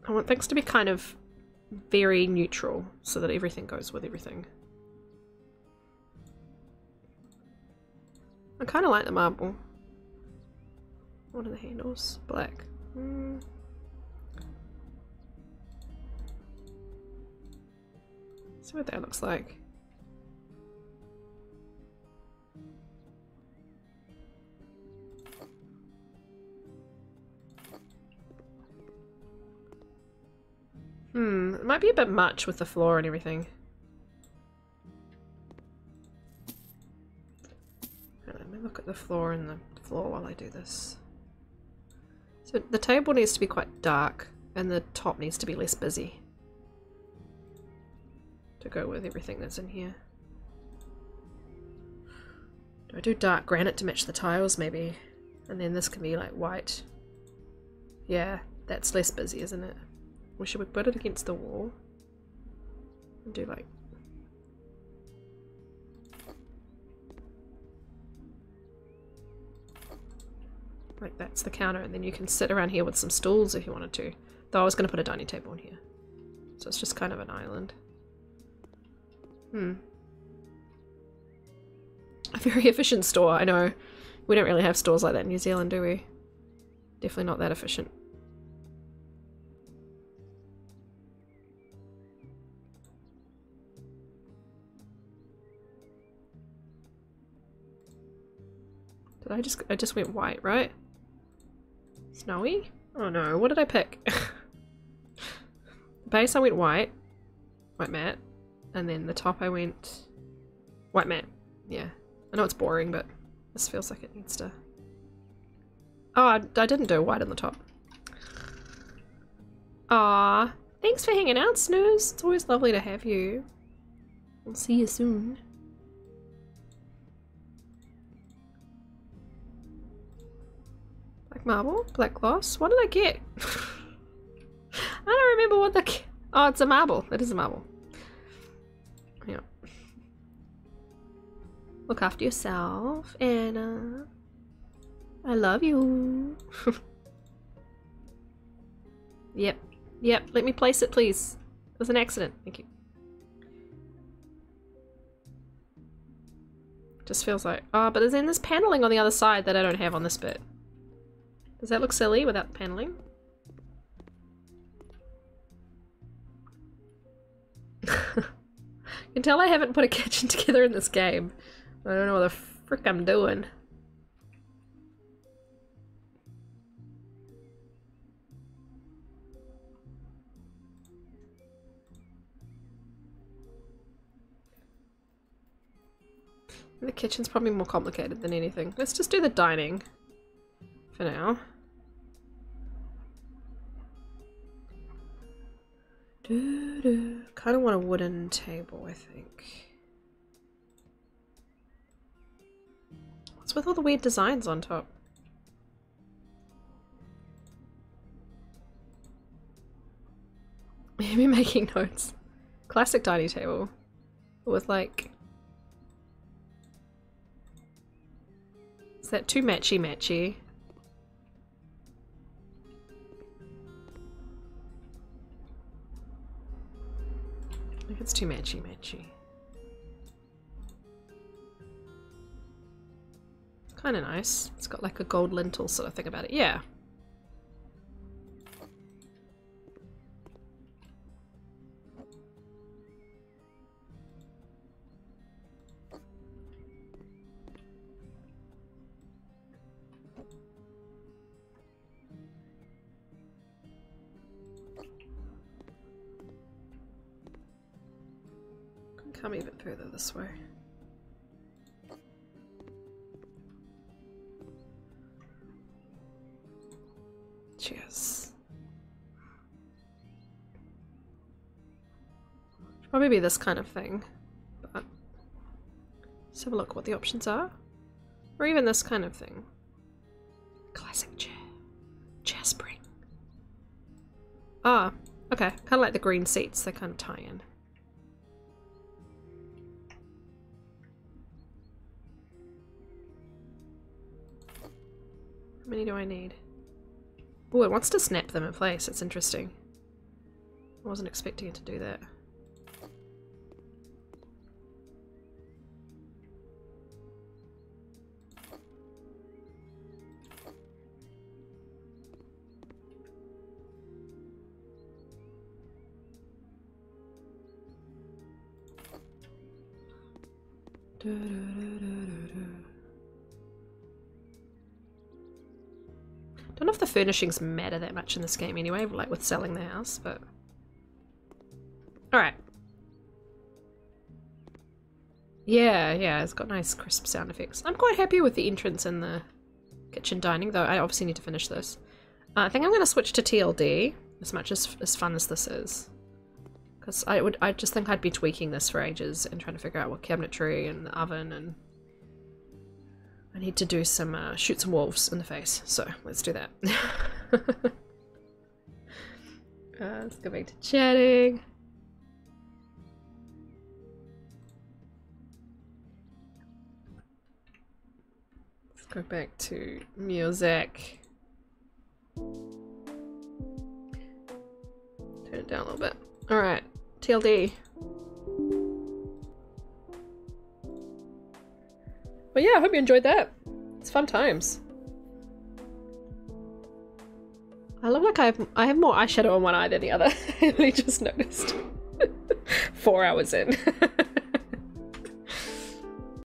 I want things to be kind of very neutral so that everything goes with everything. I kind of like the marble. What are the handles? Black. See what that looks like. It might be a bit much with the floor and everything. Let me look at the floor and the floor while I do this. So the table needs to be quite dark and the top needs to be less busy to go with everything that's in here. Do I do dark granite to match the tiles maybe? And then this can be like white. Yeah, that's less busy, isn't it? Or should we put it against the wall? And do like... Like that's the counter, and then you can sit around here with some stools if you wanted to. Though I was going to put a dining table in here. So it's just kind of an island. A very efficient store, I know. We don't really have stores like that in New Zealand, do we? Definitely not that efficient. I just went white, right? Snowy? Oh no, what did I pick? The base I went white matte, and then the top I went white matte. Yeah, I know it's boring, but this feels like it needs to... Oh, I didn't do white on the top. Ah, thanks for hanging out, Snooze. It's always lovely to have you. We'll see you soon. Black marble? Black gloss? What did I get? I don't remember what the... Oh, it's a marble. It is a marble. Yeah. Look after yourself, Anna. I love you. Yep. Yep. Let me place it, please. It was an accident. Thank you. Just feels like... Oh, but then there's paneling on the other side that I don't have on this bit. Does that look silly without paneling? You can tell I haven't put a kitchen together in this game. I don't know what the frick I'm doing. The kitchen's probably more complicated than anything. Let's just do the dining for now. Kind of want a wooden table, I think. What's with all the weird designs on top? Maybe making notes. classic dining table with like... Is that too matchy-matchy? I think it's too matchy-matchy. Kind of nice. It's got like a gold lintel sort of thing about it. Yeah. Come even further this way. Cheers. Should probably be this kind of thing, but let's have a look what the options are. Or even this kind of thing. Classic chair. Chair spring. Ah, okay. Kind of like the green seats, they kind of tie in. How many do I need? Oh, it wants to snap them in place. That's interesting. I wasn't expecting it to do that. Don't know if the furnishings matter that much in this game anyway, like with selling the house, but... Alright. Yeah, it's got nice crisp sound effects. I'm quite happy with the entrance and the kitchen dining, though I obviously need to finish this. I think I'm going to switch to TLD, as much as fun as this is. Because I just think I'd be tweaking this for ages and trying to figure out what cabinetry and the oven, and I need to do some, shoot some wolves in the face, so let's do that. Let's go back to chatting. Let's go back to music. Turn it down a little bit. Alright, TLD. But yeah, I hope you enjoyed that. It's fun times. I look like I have more eyeshadow on one eye than the other. I only just noticed. 4 hours in.